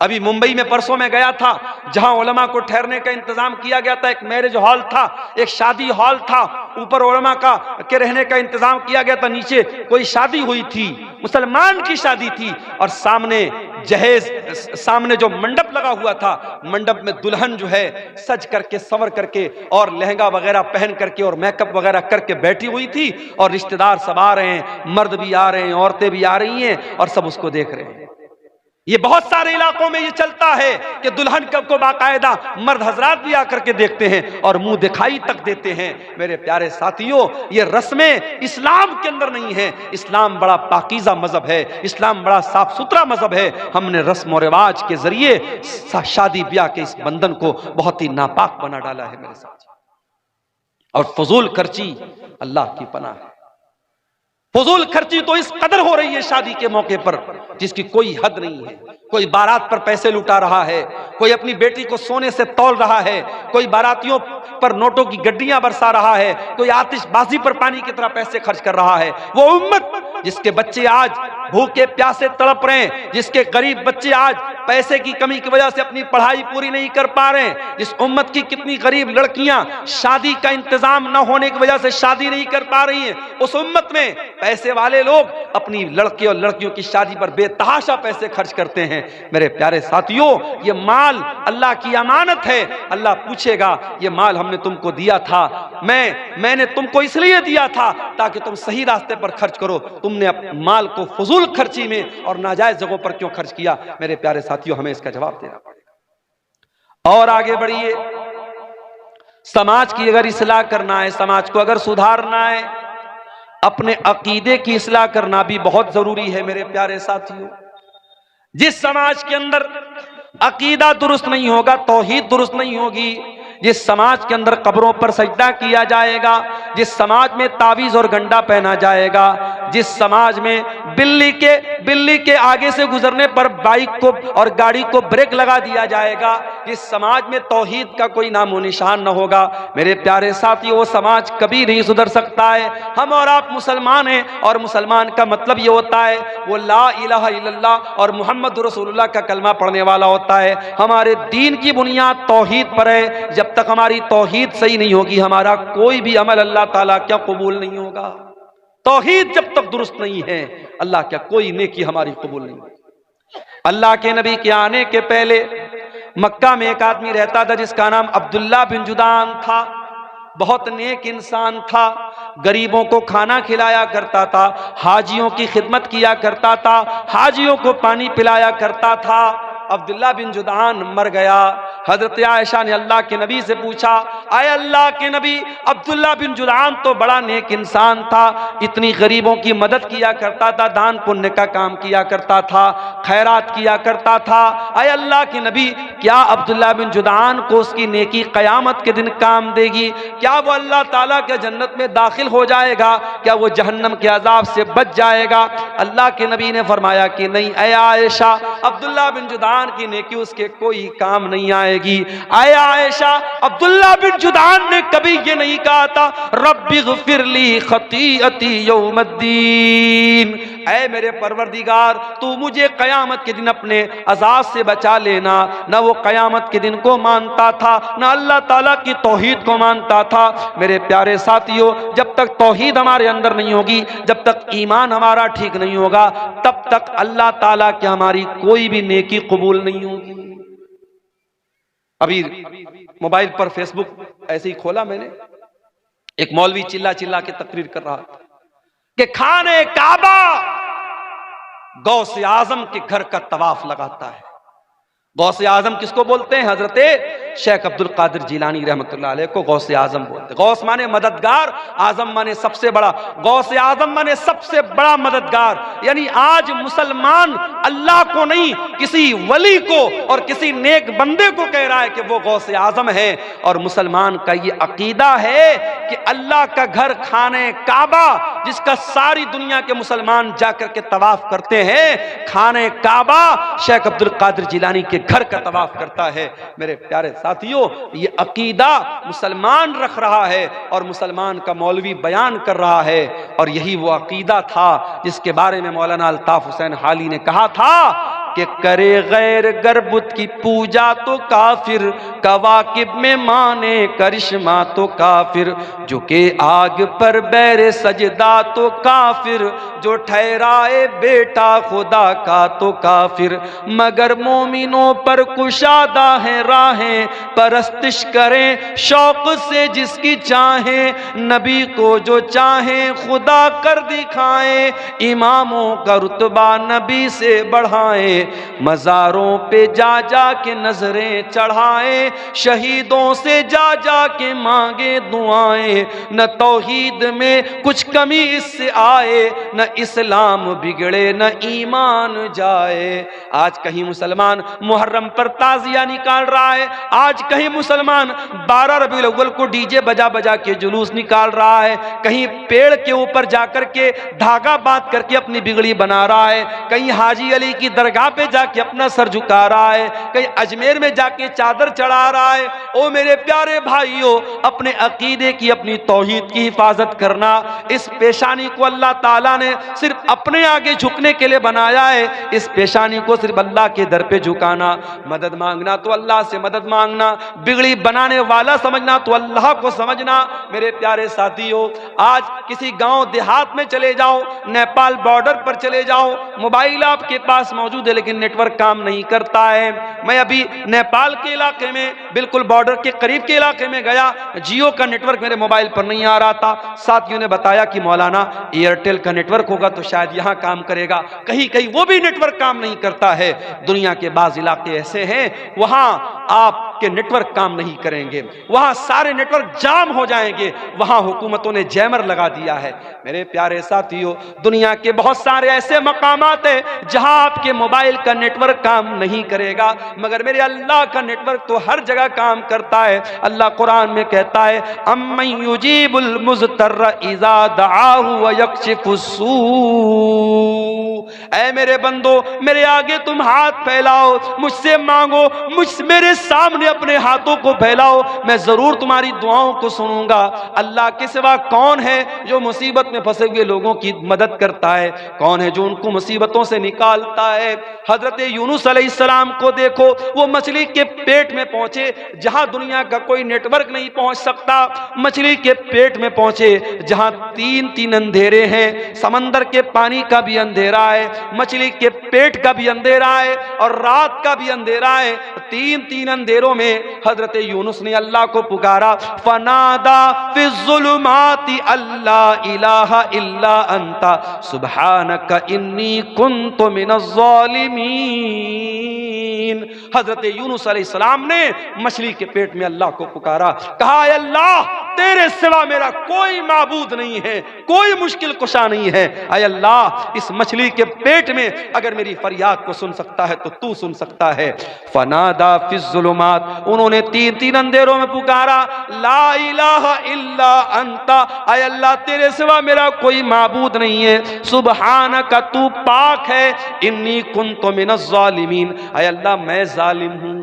अभी मुंबई में परसों में गया था, जहां उलमा को ठहरने का इंतजाम किया गया था। एक मैरिज हॉल था, एक शादी हॉल था, ऊपर उलमा का के रहने का इंतजाम किया गया था, नीचे कोई शादी हुई थी, मुसलमान की शादी थी। और सामने जहेज, सामने जो मंडप लगा हुआ था, मंडप में दुल्हन जो है सज करके संवर करके और लहंगा वगैरह पहन करके और मेकअप वगैरह करके बैठी हुई थी, और रिश्तेदार सब आ रहे हैं, मर्द भी आ रहे हैं, औरतें भी आ रही हैं, और सब उसको देख रहे हैं। ये बहुत सारे इलाकों में ये चलता है कि दुल्हन को बाकायदा मर्द हजरात भी आकर के देखते हैं और मुंह दिखाई तक देते हैं। मेरे प्यारे साथियों, ये रस्में इस्लाम के अंदर नहीं है। इस्लाम बड़ा पाकीज़ा मजहब है, इस्लाम बड़ा साफ सुथरा मजहब है। हमने रस्म और रिवाज के जरिए शादी ब्याह के इस बंधन को बहुत ही नापाक बना डाला है मेरे साथ। और फजूल खर्ची अल्लाह की पनाह है। फजूल खर्ची तो इस कदर हो रही है शादी के मौके पर जिसकी कोई हद नहीं है। कोई बारात पर पैसे लुटा रहा है, कोई अपनी बेटी को सोने से तौल रहा है, कोई बारातियों पर नोटों की गड्डियां बरसा रहा है, कोई आतिशबाजी पर पानी की तरह पैसे खर्च कर रहा है। वो उम्मत जिसके बच्चे आज भूखे प्यासे तड़प रहे हैं, जिसके गरीब बच्चे आज पैसे की कमी की वजह से अपनी पढ़ाई पूरी नहीं कर पा रहे हैं, जिस उम्मत की कितनी गरीब लड़कियां शादी का इंतजाम न होने की वजह से शादी नहीं कर पा रही हैं, उस उम्मत में पैसे वाले लोग अपनी लड़के और लड़कियों की शादी पर बेतहाशा पैसे खर्च करते हैं। मेरे प्यारे साथियों, ये माल अल्लाह की अमानत है। अल्लाह पूछेगा, ये माल हमने तुमको दिया था, मैंने तुमको इसलिए दिया था ताकि तुम सही रास्ते पर खर्च करो। तुमने अपने माल को फजूल खर्ची में और नाजायज जगहों पर क्यों खर्च किया? मेरे प्यारे साथियों, हमें इसका जवाब देना पड़ेगा। और आगे बढ़िए, समाज की अगर इस्लाह करना है, समाज को अगर सुधारना है, अपने अकीदे की इस्लाह करना भी बहुत जरूरी है। मेरे प्यारे साथियों, जिस समाज के अंदर अकीदा दुरुस्त नहीं होगा, तौहीद दुरुस्त नहीं होगी, जिस समाज के अंदर कब्रों पर सजदा किया जाएगा, जिस समाज में तावीज और गंडा पहना जाएगा, जिस समाज में बिल्ली के आगे से गुजरने पर बाइक को और गाड़ी को ब्रेक लगा दिया जाएगा, जिस समाज में तौहीद का कोई नामो निशान न होगा, मेरे प्यारे साथियों, वो समाज कभी नहीं सुधर सकता है। हम और आप मुसलमान हैं, और मुसलमान का मतलब ये होता है वो ला इलाहा इल्लल्लाह और मुहम्मद रसूलुल्लाह का कलमा पढ़ने वाला होता है। हमारे दीन की बुनियाद तौहीद पर है। जब तक हमारी तौहीद सही नहीं होगी, हमारा कोई भी अमल अल्लाह ताला क्या कबूल नहीं होगा। तौहीद जब तक दुरुस्त नहीं है, अल्लाह क्या कोई नेकी हमारी कबूल नहीं होगी। अल्लाह के नबी के आने के पहले मक्का में एक आदमी रहता था जिसका नाम अब्दुल्ला बिन जुदान था। बहुत नेक इंसान था, गरीबों को खाना खिलाया करता था, हाजियों की खिदमत किया करता था, हाजियों को पानी पिलाया करता था। अब्दुल्ला बिन जुदान मर गया। हजरत आयशा ने अल्लाह के नबी से पूछा, आए अल्लाह के नबी, अब्दुल्ला बिन जुदान तो बड़ा नेक इंसान था, इतनी गरीबों की मदद किया करता था, दान पुण्य का काम किया करता था, खैरात किया करता था। आए अल्लाह के नबी, क्या अब्दुल्ला बिन जुदान को उसकी नेकी कयामत के दिन काम देगी? क्या वो अल्लाह ताला के जन्नत में दाखिल हो जाएगा? क्या वो जहन्नम के अजाब से बच जाएगा? अल्लाह के नबी ने फरमाया कि नहीं, ऐ आयशा, अब्दुल्ला बिन जुदान की नेकी उसके कोई काम नहीं आएगी। आए आयशा, अब्दुल्ला बिन जुदान ने कभी ये नहीं कहा था रब्बिग़फिरली खतीअती यौमद्दीन, ऐ मेरे परवरदिगार तू मुझे कयामत के दिन अपने अज़ाब से बचा लेना। न वो कयामत के दिन को मानता था, न अल्लाह ताला की तौहीद को मानता था। मेरे प्यारे साथियों, जब तक तौहीद हमारे अंदर नहीं होगी, जब तक ईमान हमारा ठीक नहीं होगा, तब तक अल्लाह ताला की हमारी कोई भी नेकी कबूल नहीं होगी। अभी मोबाइल पर फेसबुक ऐसे ही खोला मैंने, एक मौलवी चिल्ला चिल्ला के तकरीर कर रहा था कि खाने काबा गौसे आजम के घर का तवाफ लगाता है। गौसे आजम किसको बोलते हैं? हजरत शेख अब्दुल कादिर जिलानी रहमतुल्लाह अलैह को गौसे आजम बोलते हैं। गौस माने मददगार, आजम माने सबसे बड़ा। गौसे आजम माने सबसे बड़ा मददगार। यानी आज मुसलमान अल्लाह को नहीं, किसी वली को और किसी नेक बंदे को कह रहा है कि वो गौसे आजम है। और मुसलमान का ये अकीदा है कि अल्लाह का घर खाने काबा, जिसका सारी दुनिया के मुसलमान जाकर के तवाफ करते हैं, खाने काबा शेख अब्दुल कादिर जिलानी के घर का तवाफ करता है। मेरे प्यारे साथियों, ये अकीदा मुसलमान रख रहा है और मुसलमान का मौलवी बयान कर रहा है। और यही वो अकीदा था जिसके बारे में मौलाना अल्ताफ हुसैन हाली ने कहा था कि करे गैर गरबुत की पूजा तो काफिर, कवाकिब में माने करिश्मा तो काफिर, जो के आग पर बैरे सजदा तो काफिर, जो ठहराए बेटा खुदा का तो काफिर, मगर मोमिनों पर कुशादा है राहें, परस्तिश करें शौक से जिसकी चाहें, नबी को जो चाहें खुदा कर दिखाएं, इमामों का रुतबा नबी से बढ़ाएं, मज़ारों पे जा जा के नजरें चढ़ाएं, शहीदों से जा जा के मांगे दुआएं, न तौहीद में कुछ कमी इससे आए, न इस्लाम बिगड़े न ईमान जाए। आज कहीं मुसलमान मुहर्रम पर ताजिया निकाल रहा है, आज कहीं मुसलमान 12 रबीउल अव्वल को डीजे बजा बजा के जुलूस निकाल रहा है, कहीं पेड़ के ऊपर जाकर के धागा बांध करके अपनी बिगड़ी बना रहा है, कहीं हाजी अली की दरगाह पे जाके अपना सर झुका रहा है, कहीं अजमेर में जाके चादर चढ़ा रहा है। ओ मेरे प्यारे भाइयों, अपने अकीदे की, अपनी तौहीद की हिफाजत करना। इस पेशानी को अल्लाह ताला ने सिर्फ अपने आगे झुकने के लिए बनाया है। इस पेशानी को सिर्फ अल्लाह के दर पे झुकाना, मदद मांगना तो अल्लाह से मदद मांगना, बिगड़ी बनाने वाला समझना तो अल्लाह को समझना। मेरे प्यारे साथियों, आज किसी गांव देहात में चले जाओ, नेपाल बॉर्डर पर चले जाओ, मोबाइल आपके पास मौजूद है लेकिन नेटवर्क काम नहीं करता है। मैं अभी नेपाल के इलाके में, बिल्कुल बॉर्डर के करीब के इलाके में गया, जियो का नेटवर्क मेरे मोबाइल पर नहीं आ रहा था। साथियों ने बताया कि मौलाना एयरटेल का नेटवर्क होगा तो शायद यहां काम करेगा, कहीं कहीं वो भी नेटवर्क काम नहीं करता है। दुनिया के बाज इलाके ऐसे हैं वहां आपके नेटवर्क काम नहीं करेंगे, वहां सारे नेटवर्क जाम हो जाएंगे, वहां हुकूमतों ने जैमर लगा दिया है। मेरे प्यारे साथियों, दुनिया के बहुत सारे ऐसे मकामात हैं जहां आपके मोबाइल का नेटवर्क काम नहीं करेगा, मगर मेरे अल्लाह का नेटवर्क तो हर जगह काम करता है। अल्लाह कुरान में कहता है, अम्मन युजीबुल मुज़्तर्र इज़ा दआहु व यक्शिफुस सू। ऐ मेरे बंदो, मेरे आगे तुम हाथ फैलाओ, मुझसे मांगो, मेरे सामने अपने हाथों को फैलाओ, मैं जरूर तुम्हारी दुआओं को सुनूंगा। अल्लाह के सिवा कौन है जो मुसीबत में फंसे हुए लोगों की मदद करता है? कौन है जो उनको मुसीबतों से निकालता है? हजरत यूनुस अलैहिस्सलाम को देखो, वो मछली के पेट में पहुंचे जहां दुनिया का कोई नेटवर्क नहीं पहुंच सकता, मछली के पेट में पहुंचे जहां तीन अंधेरे हैं, समंदर के पानी का भी अंधेरा है, मछली के पेट का भी अंधेरा है और रात का भी अंधेरा है। तीन अंधेरों में हजरत यूनुस ने अल्लाह को पुकारा, फनादा फिज़्ज़ुलुमाति अल्ला इलाहा इल्ला अंता सुब्हानका इन्नी कुन्तु मिनज़्ज़ालिमीन। हजरत यूनुस अलैहिस्सलाम ने मछली के पेट में अल्लाह को पुकारा, कहा, अल्लाह तेरे सिवा मेरा कोई माबूद नहीं है, कोई मुश्किल कुशा नहीं है। ऐ अल्लाह, इस मछली के पेट में अगर मेरी फरियाद को सुन सकता है तो तू सुन सकता है। फनादा फिज़्ज़ुलुमात, उन्होंने तीन अंधेरों में पुकारा, ला इलाहा इल्ला अंता, ऐ अल्लाह तेरे सिवा मेरा कोई माबूद नहीं है, सुब्हानका तू पाक है, इन्नी कुन्तु मिनज़्ज़ालिमीन, ऐ अल्लाह मैं जालिम हूं।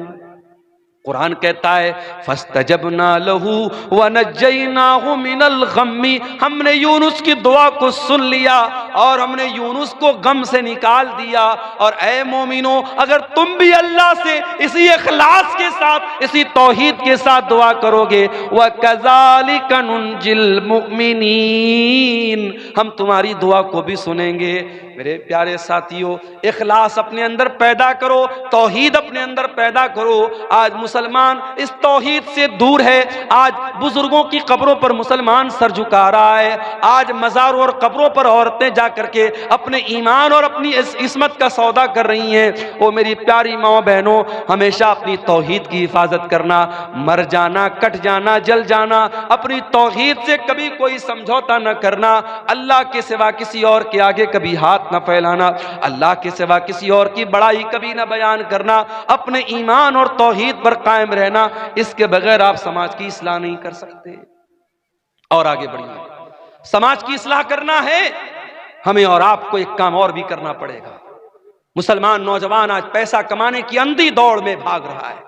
कुरान कहता है, फस्तजबना लहू व नज्जयनाहु मिनल गम्मी, हमने यूनुस की दुआ को सुन लिया और हमने यूनुस को गम से निकाल दिया। और ऐ मोमिनो, अगर तुम भी अल्लाह से इसी इखलास के साथ, इसी तौहीद के साथ दुआ करोगे, व कज़ालिका नुनजिल मुमिनीन, हम तुम्हारी दुआ को भी सुनेंगे। मेरे प्यारे साथियों, इखलास अपने अंदर पैदा करो, तौहीद अपने अंदर पैदा करो। आज मुसलमान इस तौहीद से दूर है। आज बुजुर्गों की कब्रों पर मुसलमान सर झुका रहा है। आज मज़ारों और कब्रों पर औरतें जा करके अपने ईमान और अपनी इस्मत का सौदा कर रही हैं। ओ मेरी प्यारी माँ बहनों, हमेशा अपनी तौहीद की हिफाजत करना। मर जाना, कट जाना, जल जाना, अपनी तौहीद से कभी कोई समझौता न करना। अल्लाह के सिवा किसी और के आगे कभी हाथ न फैलाना। अल्लाह के सिवा किसी और की बड़ाई कभी न बयान करना। अपने ईमान और तौहीद पर कायम रहना। इसके बगैर आप समाज की इस्लाह नहीं कर सकते। और आगे बढ़िए, समाज की इस्लाह करना है, हमें और आपको एक काम और भी करना पड़ेगा। मुसलमान नौजवान आज पैसा कमाने की अंधी दौड़ में भाग रहा है।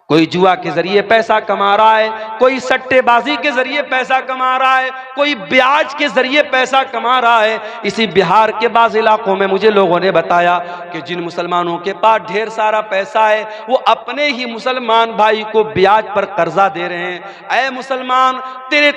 कोई जुआ के जरिए पैसा कमा रहा है, कोई सट्टेबाजी के जरिए पैसा कमा रहा है, कोई ब्याज के जरिए पैसा कमा रहा है। इसी बिहार के बाज़ इलाकों में मुझे लोगों ने बताया कि जिन मुसलमानों के पास ढेर सारा पैसा है, वो अपने ही मुसलमान भाई को ब्याज पर कर्जा दे रहे हैं। ऐ मुसलमान,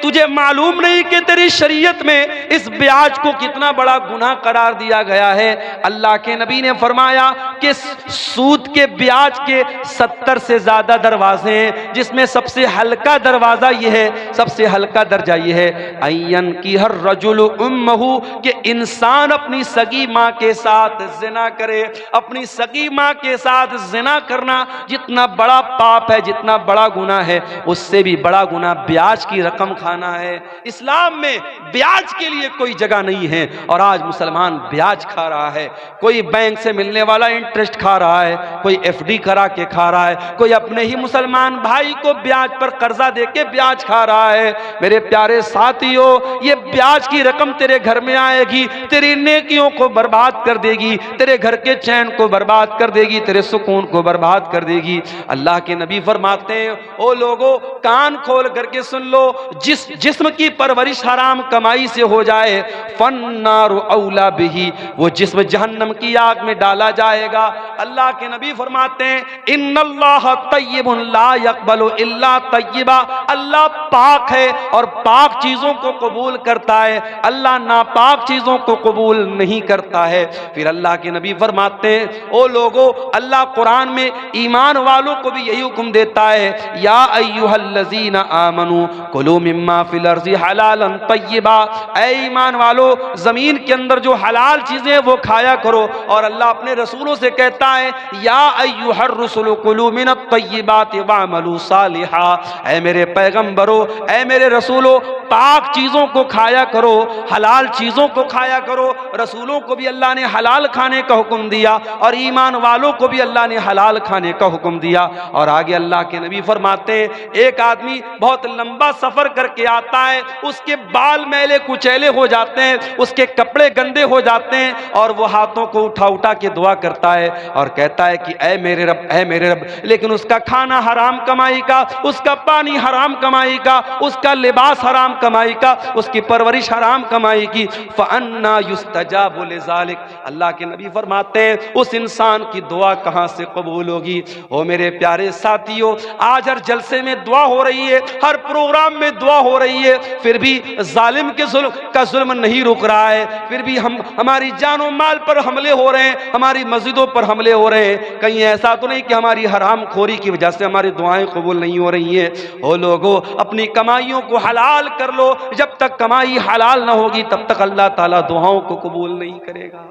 तुझे मालूम नहीं कि तेरी शरीयत में इस ब्याज को कितना बड़ा गुनाह करार दिया गया है। अल्लाह के नबी ने फरमाया कि सूद के ब्याज के 70 से ज्यादा दरवाजे हैं, जिसमें सबसे हल्का दरवाजा यह है, सबसे हल्का दर्जा यह है, अय्यन की हर रजुल उम्महु, कि इंसान अपनी सगी माँ के साथ जिना करे। अपनी सगी माँ के साथ जिना करना जितना बड़ा पाप है, जितना बड़ा गुनाह है, उससे भी बड़ा गुनाह ब्याज की रकम खाना है। इस्लाम में ब्याज के लिए कोई जगह नहीं है। और आज मुसलमान ब्याज खा रहा है। कोई बैंक से मिलने वाला इंटरेस्ट खा रहा है, कोई एफडी करा के खा रहा है, कोई अपने ही मुसलमान भाई को ब्याज पर कर्जा देके ब्याज खा रहा है। मेरे प्यारे साथियों, ये ब्याज की रकम तेरे घर में आएगी, तेरी नेकियों को बर्बाद कर देगी, तेरे घर के चैन को बर्बाद कर देगी, तेरे सुकून को बर्बाद कर देगी। अल्लाह के नबी फरमाते हैं, ओ लोगों, कान खोल करके सुन लो, जिस जिस्म की परवरिश हराम कमाई से हो जाए, फन्नारु औला बिही, वो जिस्म जहन्नम की आग में डाला जाएगा। अल्लाह के नबी फरमाते हैं, इन्नल्लाह तय्यबुन ला यक़बलु इल्ला तय्यबा, अल्लाह पाक है और पाक चीजों को कबूल करता है, अल्लाह नापाक चीजों को कबूल नहीं करता है। फिर अल्लाह के नबी फरमाते हैं, ओ लोगों, अल्लाह कुरान में ईमान वालों को भी यही हुक्म देता है, या अय्युहल्लज़ीना आमनू कुलू मिम्मा फिल अर्ज़ि हलालन तय्यबा, ऐ ईमान वालों, जमीन के अंदर जो हलाल चीजें वो खाया करो। और अल्लाह अपने रसूलों से कहता है, या अय्युहर रुसुलु कुलू मिनत तय्यिबाति वअमलू सालिहा, ऐ मेरे पैगंबरों, ऐ मेरे रसूलों, पाक चीजों को खाया करो, हलाल चीजों को खाया करो। रसूलों को भी अल्लाह ने हलाल खाने का हुक्म दिया और ईमान वालों को भी अल्लाह ने हलाल खाने का हुक्म दिया। और आगे अल्लाह के नबी फरमाते हैं, एक आदमी बहुत लंबा सफर करके आता है, उसके बाल मैले कुचैले हो जाते हैं, उसके कपड़े गंदे हो जाते हैं, और वो हाथों को उठा उठा के दुआ करता है और कहता है कि ऐ मेरे रब, ऐ मेरे रब। लेकिन उसका खाना हराम कमाई का, उसका पानी हराम कमाई का, उसका लिबास हराम कमाई का, उसकी परवरिश हराम कमाई की। फअन्ना युस्तजाबु लिज़ालिक, अल्लाह के नबी फरमाते हैं, उस इंसान की दुआ कहां से कबूल होगी। ओ मेरे प्यारे साथियों, आज हर जलसे में दुआ हो रही है, हर प्रोग्राम में दुआ हो रही है, फिर भी जालिम के जुल्म नहीं रुक रहा है। फिर भी हमारी जानो माल पर हमले हो रहे हैं, हमारी मस्जिदों पर हमले हो रहे हैं। कहीं ऐसा तो नहीं कि हमारी हराम खोरी की वजह से हमारी दुआएं कबूल नहीं हो रही हैं। ओ लोगों, अपनी कमाइयों को हलाल कर लो। जब तक कमाई हलाल ना होगी तब तक अल्लाह ताला दुआओं को कबूल नहीं करेगा।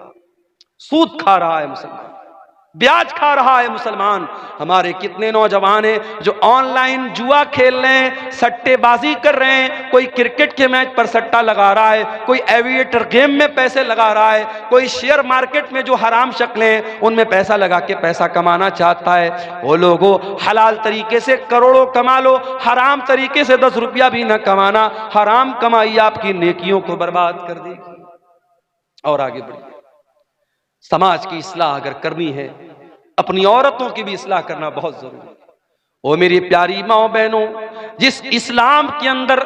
सूद खा रहा है मुसलमान, ब्याज खा रहा है मुसलमान। हमारे कितने नौजवान हैं जो ऑनलाइन जुआ खेल रहे हैं, सट्टेबाजी कर रहे हैं। कोई क्रिकेट के मैच पर सट्टा लगा रहा है, कोई एविएटर गेम में पैसे लगा रहा है, कोई शेयर मार्केट में जो हराम शक्लें हैं उनमें पैसा लगा के पैसा कमाना चाहता है। वो लोगों, हलाल तरीके से करोड़ों कमा लो, हराम तरीके से 10 रुपया भी ना कमाना। हराम कमाई आपकी नेकियों को बर्बाद कर देगी। और आगे बढ़िए, समाज की इस्लाह अगर करनी है, अपनी औरतों की भी इस्लाह करना बहुत जरूरी है। ओ मेरी प्यारी माओ बहनों, जिस इस्लाम के अंदर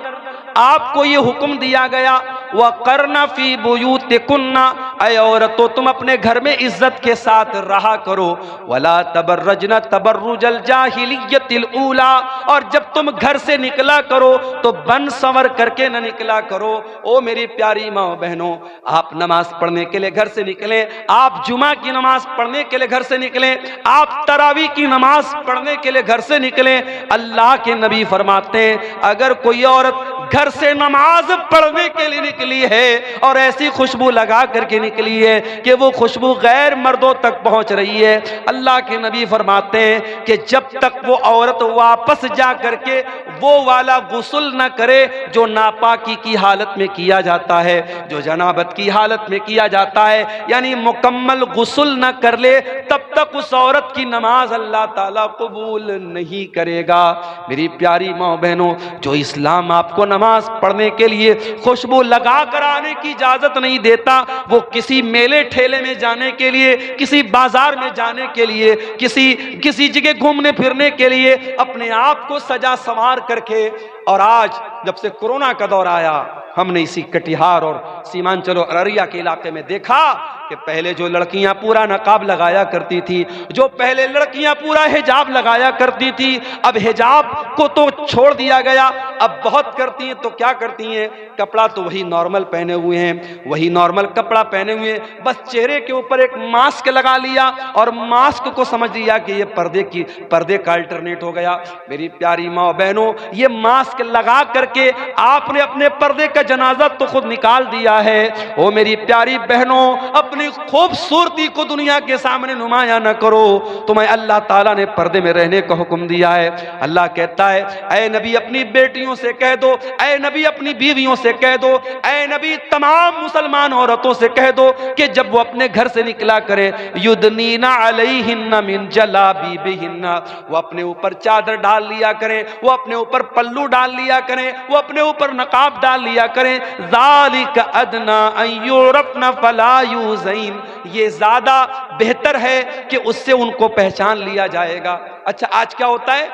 आपको ये हुक्म दिया गया वक़रना फी बुयूतिकुन्ना, ऐ औरतों तुम अपने घर में इज्जत के साथ रहा करो। वला तबर्रजना तबर्रुजल जाहिलियतिल ऊला, और जब तुम घर से निकला करो तो बन संवर करके न निकला करो। ओ मेरी प्यारी माँ बहनों, आप नमाज पढ़ने के लिए घर से निकलें, आप जुमा की नमाज पढ़ने के लिए घर से निकलें, आप तरावी की नमाज पढ़ने के लिए घर से निकलें। अल्लाह के नबी फरमाते हैं अगर कोई औरत घर से नमाज पढ़ने के लिए निकली है और ऐसी खुशबू लगा करके निकली है कि वो खुशबू गैर मर्दों तक पहुंच रही है, अल्लाह के नबी फरमाते हैं कि जब तक वो औरत वापस जा करके वो वाला गुस्ल न करे जो नापाकी की हालत में किया जाता है, जो जनाबत की हालत में किया जाता है, यानी मुकम्मल गुस्ल न कर ले, तब तक उस औरत की नमाज अल्लाह ताला कबूल नहीं करेगा। मेरी प्यारी माँ बहनों, जो इस्लाम आपको नमाज पढ़ने के लिए खुशबू लगा कर आने की इजाजत नहीं देता, वो किसी मेले ठेले में जाने के लिए, किसी बाजार में जाने के लिए, किसी जगह घूमने फिरने के लिए अपने आप को सजा संवार करके। और आज जब से कोरोना का दौर आया, हमने इसी कटिहार और सीमांचल और अररिया के इलाके में देखा कि पहले जो लड़कियां पूरा नकाब लगाया करती थी, जो पहले लड़कियां पूरा हिजाब लगाया करती थी, अब हिजाब को तो छोड़ दिया गया, अब बहुत करती हैं। तो क्या करती हैं, कपड़ा तो वही नॉर्मल पहने हुए हैं, वही नॉर्मल कपड़ा पहने हुए हैं, बस चेहरे के ऊपर एक मास्क लगा लिया और मास्क को समझ लिया कि ये पर्दे का अल्टरनेट हो गया। मेरी प्यारी माँ बहनों, ये मास्क लगा करके आपने अपने पर्दे का जनाजा तो खुद निकाल दिया है। ओ मेरी प्यारी बहनों, अपनी खूबसूरती को दुनिया के सामने नुमाया न करो। तुम्हें अल्लाह ताला ने पर्दे में रहने का हुक्म दिया है। अल्लाह कहता है ऐ नबी अपनी बेटियों से कह दो, ऐ नबी अपनी बीवियों से कह दो, ऐ नबी तमाम मुसलमान औरतों से कह दो कि जब वो अपने घर से निकला करे, युदनीना अलैहिन्ना मिन जलाबीबिहिन्ना, वो अपने ऊपर चादर डाल लिया करें, वो अपने ऊपर पल्लू डाल लिया करें, वो अपने ऊपर नकाब डाल लिया करें। ज़ालिका अदना अन युरफ़ना फला यूज़, ये ज्यादा बेहतर है कि उससे उनको पहचान लिया जाएगा। अच्छा, आज क्या होता है,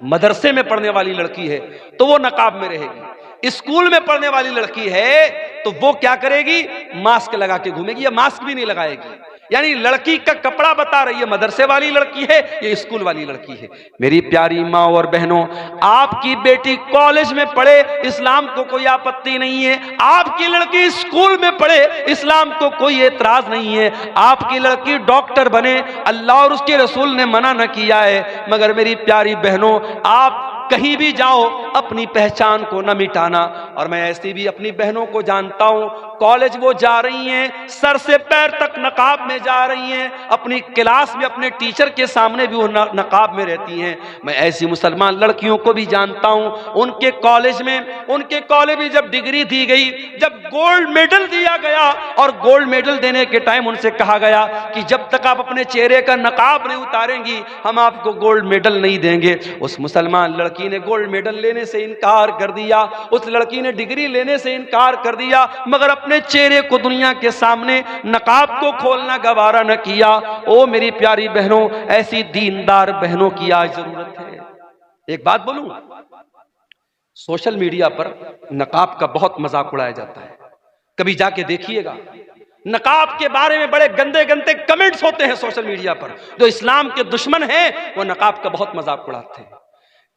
मदरसे में पढ़ने वाली लड़की है तो वो नकाब में रहेगी, स्कूल में पढ़ने वाली लड़की है तो वो क्या करेगी, मास्क लगा के घूमेगी या मास्क भी नहीं लगाएगी। यानी लड़की का कपड़ा बता रही है मदरसे वाली लड़की है या स्कूल वाली लड़की है। मेरी प्यारी माँ और बहनों, आपकी बेटी कॉलेज में पढ़े, इस्लाम को कोई आपत्ति नहीं है। आपकी लड़की स्कूल में पढ़े, इस्लाम को कोई एतराज नहीं है। आपकी लड़की डॉक्टर बने, अल्लाह और उसके रसूल ने मना न किया है। मगर मेरी प्यारी बहनों, आप कहीं भी जाओ अपनी पहचान को न मिटाना। और मैं ऐसी भी अपनी बहनों को जानता हूं, कॉलेज वो जा रही हैं, सर से पैर तक नकाब में जा रही हैं, अपनी क्लास में अपने टीचर के सामने भी वो नकाब में रहती हैं। मैं ऐसी मुसलमान लड़कियों को भी जानता हूं, उनके कॉलेज में जब डिग्री दी गई, जब गोल्ड मेडल दिया गया और गोल्ड मेडल देने के टाइम उनसे कहा गया कि जब तक आप अपने चेहरे का नकाब नहीं उतारेंगी हम आपको गोल्ड मेडल नहीं देंगे। उस मुसलमान लड़की ने गोल्ड मेडल लेने से इनकार कर दिया, उस लड़की ने डिग्री लेने से इनकार कर दिया, मगर अपने चेहरे को दुनिया के सामने नकाब को खोलना गवारा न किया। ओ मेरी प्यारी बहनों, ऐसी दीनदार बहनों की आज जरूरत है। एक बात बोलूं, सोशल मीडिया पर नकाब का बहुत मजाक उड़ाया जाता है, कभी जाके देखिएगा। नकाब के बारे में बड़े गंदे गंदे कमेंट्स होते हैं सोशल मीडिया पर। जो इस्लाम के दुश्मन हैं वो नकाब का बहुत मजाक उड़ाते हैं।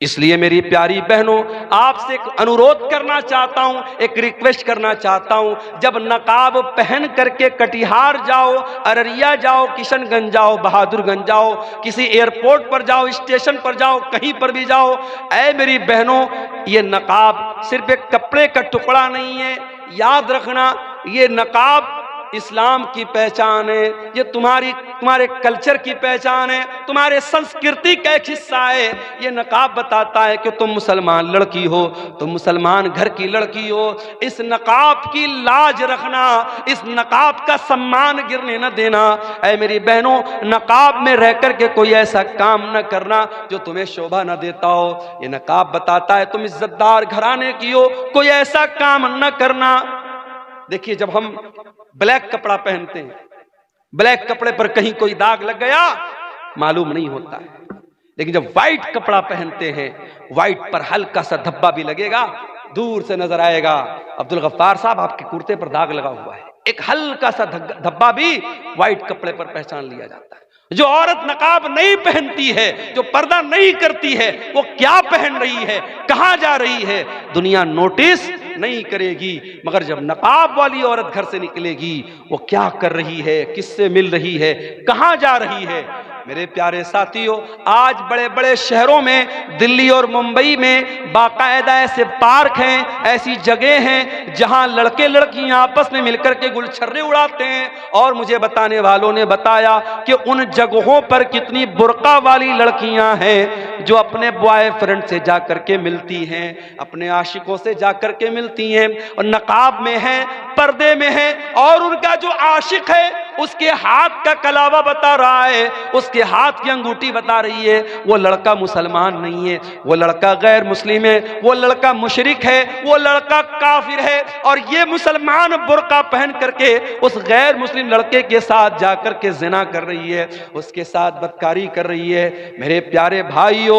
इसलिए मेरी प्यारी बहनों, आपसे एक अनुरोध करना चाहता हूं, एक रिक्वेस्ट करना चाहता हूं, जब नकाब पहन करके कटिहार जाओ, अररिया जाओ, किशनगंज जाओ, बहादुरगंज जाओ, किसी एयरपोर्ट पर जाओ, स्टेशन पर जाओ, कहीं पर भी जाओ, ऐ मेरी बहनों, ये नकाब सिर्फ एक कपड़े का टुकड़ा नहीं है। याद रखना, ये नकाब इस्लाम की पहचान है, ये तुम्हारे कल्चर की पहचान है, तुम्हारे संस्कृति का एक हिस्सा है। ये नकाब बताता है कि तुम मुसलमान लड़की हो, तुम मुसलमान घर की लड़की हो। इस नकाब की लाज रखना, इस नकाब का सम्मान गिरने न देना। ऐ मेरी बहनों, नकाब में रह करके कोई ऐसा काम न करना जो तुम्हें शोभा न देता हो। ये नकाब बताता है तुम इज्जतदार घराने की हो, कोई ऐसा काम न करना। देखिए, जब हम ब्लैक कपड़ा पहनते हैं, ब्लैक कपड़े पर कहीं कोई दाग लग गया मालूम नहीं होता है, लेकिन जब व्हाइट कपड़ा पहनते हैं, व्हाइट पर हल्का सा धब्बा भी लगेगा दूर से नजर आएगा अब्दुल गफ्फार साहब आपके कुर्ते पर दाग लगा हुआ है, एक हल्का सा धब्बा भी व्हाइट कपड़े पर पहचान लिया जाता है। जो औरत नकाब नहीं पहनती है, जो पर्दा नहीं करती है, वो क्या पहन रही है, कहां जा रही है, दुनिया नोटिस नहीं करेगी। मगर जब नकाब वाली औरत घर से निकलेगी, वो क्या कर रही है, किससे मिल रही है, कहां जा रही है। मेरे प्यारे साथियों, आज बड़े बड़े शहरों में, दिल्ली और मुंबई में बाकायदा ऐसे पार्क हैं, ऐसी जगह हैं जहां लड़के लड़कियां आपस में मिलकर के गुलछर्रे उड़ाते हैं। और मुझे बताने वालों ने बताया कि उन जगहों पर कितनी बुर्का वाली लड़कियां हैं जो अपने बॉयफ्रेंड से जाकर के मिलती हैं, अपने आशिकों से जाकर के मिलती हैं, और नकाब में है, पर्दे में है, और उनका जो आशिक है उसके हाथ का कलावा बता रहा है, उसके हाथ की अंगूठी बता रही है वो लड़का मुसलमान नहीं है, वो लड़का गैर मुस्लिम है, वो लड़का मुशरिक है, वो लड़का काफिर है। और ये मुसलमान बुर्का पहन करके उस गैर मुस्लिम लड़के के साथ जाकर के जिना कर रही है, उसके साथ बदकारी कर रही है। मेरे प्यारे भाइयों,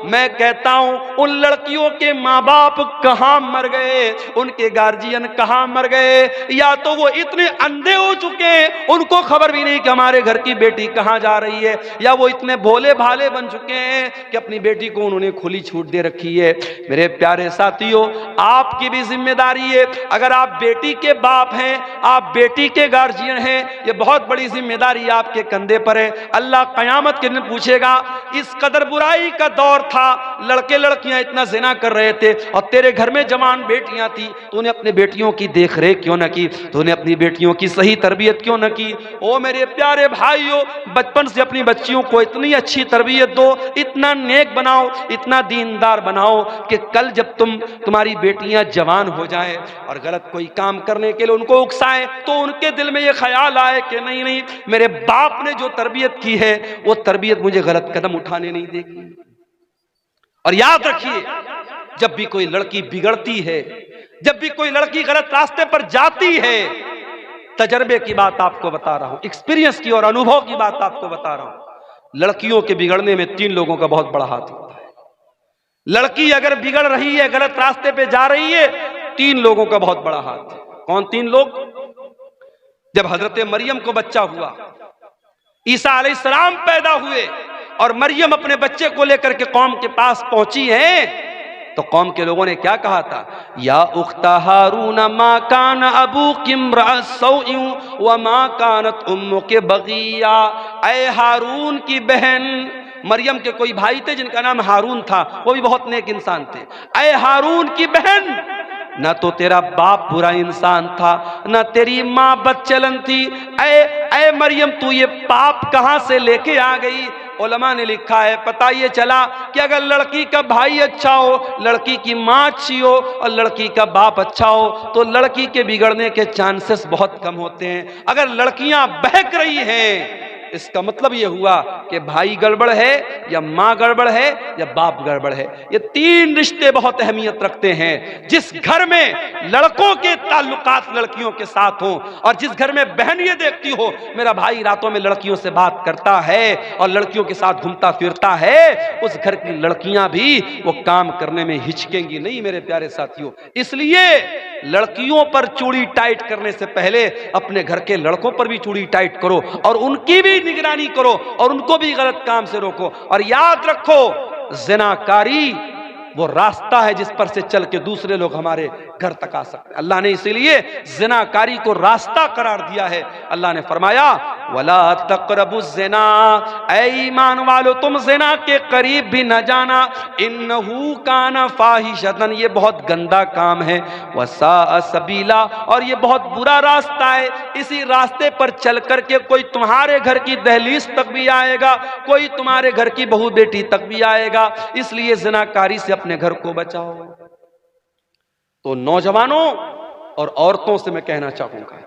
मैं कहता हूं उन लड़कियों के माँ बाप कहां मर गए, उनके गार्जियन कहां मर गए, या तो वो इतने अंधे हो चुके हैं उनको खबर भी नहीं कि हमारे घर की बेटी कहां जा रही है, या वो इतने भोले भाले बन चुके हैं कि अपनी बेटी को उन्होंने खुली छूट दे रखी है। मेरे प्यारे साथियों, आपकी भी जिम्मेदारी है, अगर आप बेटी के बाप हैं, आप बेटी के गार्जियन हैं, ये बहुत बड़ी जिम्मेदारी आपके कंधे पर है। अल्लाह कयामत के दिन पूछेगा, इस कदर बुराई का दौर था, लड़के लड़कियां इतना जिना कर रहे थे, और तेरे घर में जवान बेटियां थी, तूने अपने बेटियों की देख रेख क्यों न की, तूने अपनी बेटियों की सही तरबियत क्यों न की। ओ मेरे प्यारे भाइयों, बचपन से अपनी बच्चियों को इतनी अच्छी तरबियत दो, इतना नेक बनाओ, इतना दीनदार बनाओ कि कल जब तुम्हारी बेटियां जवान हो जाएं और गलत कोई काम करने के लिए उनको उकसाएं, तो उनके दिल में यह ख्याल आए कि नहीं नहीं, मेरे बाप ने जो तरबियत की है वो तरबियत मुझे गलत कदम उठाने नहीं देगी। और याद रखिए, जब भी कोई लड़की बिगड़ती है, जब भी कोई लड़की गलत रास्ते पर जाती है, तजर्बे की बात आपको बता रहा हूं, एक्सपीरियंस की और अनुभव की बात आपको बता रहा हूं, लड़कियों के बिगड़ने में 3 लोगों का बहुत बड़ा हाथ होता है। लड़की अगर बिगड़ रही है, गलत रास्ते पे जा रही है, 3 लोगों का बहुत बड़ा हाथ है। कौन 3 लोग? जब हजरत मरियम को बच्चा हुआ, ईसा अलैहिस्सलाम पैदा हुए, और मरियम अपने बच्चे को लेकर के कौम के पास पहुंची है, तो कौम के लोगों ने क्या कहा था? या उख्ता हारून मा कान अबूकी इम्रा सौइन व मा कानत उम्मुकी बगिया। ऐ हारून की बहन, मरियम के कोई भाई थे जिनका नाम हारून था, वो भी बहुत नेक इंसान थे। ऐ हारून की बहन, ना तो तेरा बाप बुरा इंसान था, ना तेरी माँ बदचलन थी। ऐ मरियम, तू ये पाप कहां से लेके आ गई? उलमा ने लिखा है, पता ये चला कि अगर लड़की का भाई अच्छा हो, लड़की की माँ अच्छी हो और लड़की का बाप अच्छा हो, तो लड़की के बिगड़ने के चांसेस बहुत कम होते हैं। अगर लड़कियां बहक रही हैं, इसका मतलब यह हुआ कि भाई गड़बड़ है, या माँ गड़बड़ है, या बाप गड़बड़ है। ये 3 रिश्ते बहुत अहमियत रखते हैं। जिस घर में लड़कों के ताल्लुकात लड़कियों के साथ हों, और जिस घर में बहन ये देखती हो मेरा भाई रातों में लड़कियों से बात करता है और लड़कियों के साथ घूमता फिरता है, उस घर की लड़कियां भी वो काम करने में हिचकेंगी नहीं मेरे प्यारे साथियों। इसलिए लड़कियों पर चूड़ी टाइट करने से पहले अपने घर के लड़कों पर भी चूड़ी टाइट करो, और उनकी भी निगरानी करो, और उनको भी गलत काम से रोको। और याद रखो, ज़िनाकारी वो रास्ता है जिस पर से चल के दूसरे लोग हमारे घर तक आ सकते हैं। अल्लाह ने इसीलिए ज़िनाकारी को रास्ता करार दिया है। अल्लाह ने फरमाया, वला तक़रबु ज़िना, ऐ ईमान वालो तुम ज़िना के करीब भी न जाना, इन्नहु काना फाहिशतन, ये बहुत गंदा काम है, वसाअ सबीला, और ये बहुत बुरा रास्ता है। इसी रास्ते पर चल करके कोई तुम्हारे घर की दहलीज तक भी आएगा, कोई तुम्हारे घर की बहू बेटी तक भी आएगा। इसलिए ज़िनाकारी से अपने घर को बचाओ। तो नौजवानों और औरतों से मैं कहना चाहूंगा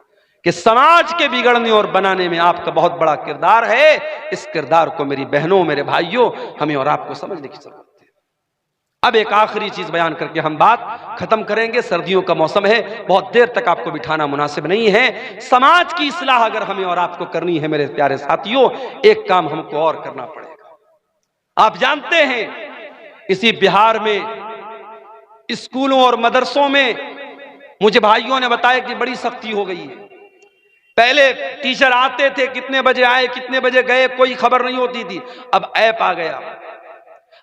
कि समाज के बिगड़ने और बनाने में आपका बहुत बड़ा किरदार है। इस किरदार को मेरी बहनों, मेरे भाइयों, हमें और आपको समझने की जरूरत है। अब एक आखिरी चीज बयान करके हम बात खत्म करेंगे। सर्दियों का मौसम है, बहुत देर तक आपको बिठाना मुनासिब नहीं है। समाज की इस्लाह अगर हमें और आपको करनी है मेरे प्यारे साथियों, एक काम हमको और करना पड़ेगा। आप जानते हैं, इसी बिहार में स्कूलों और मदरसों में मुझे भाइयों ने बताया कि बड़ी सख्ती हो गई है। पहले टीचर आते थे, कितने बजे आए कितने बजे गए कोई खबर नहीं होती थी। अब ऐप आ गया,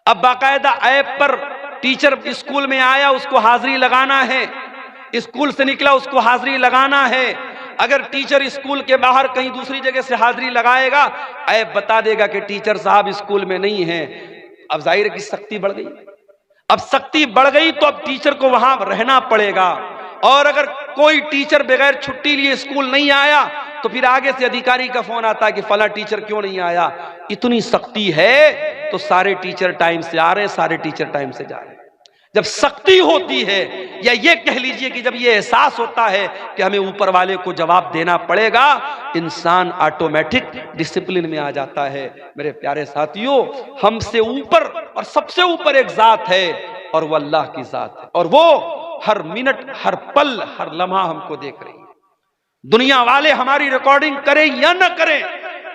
अब बाकायदा ऐप पर टीचर स्कूल में आया उसको हाजिरी लगाना है, स्कूल से निकला उसको हाजिरी लगाना है। अगर टीचर स्कूल के बाहर कहीं दूसरी जगह से हाजिरी लगाएगा, ऐप बता देगा कि टीचर साहब स्कूल में नहीं है। अब जाहिर है कि सख्ती बढ़ गई। अब सख्ती बढ़ गई तो अब टीचर को वहां रहना पड़ेगा। और अगर कोई टीचर बगैर छुट्टी लिए स्कूल नहीं आया तो फिर आगे से अधिकारी का फोन आता है कि फला टीचर क्यों नहीं आया। इतनी सख्ती है तो सारे टीचर टाइम से आ रहे हैं, सारे टीचर टाइम से जा रहे हैं। जब सख्ती होती है, या ये कह लीजिए कि जब ये एहसास होता है कि हमें ऊपर वाले को जवाब देना पड़ेगा, इंसान ऑटोमेटिक डिसिप्लिन में आ जाता है। मेरे प्यारे साथियों, हमसे ऊपर और सबसे ऊपर एक जात है और वो अल्लाह की जात है, और वो हर मिनट, हर पल, हर लम्हा हमको देख रही है। दुनिया वाले हमारी रिकॉर्डिंग करें या न करें,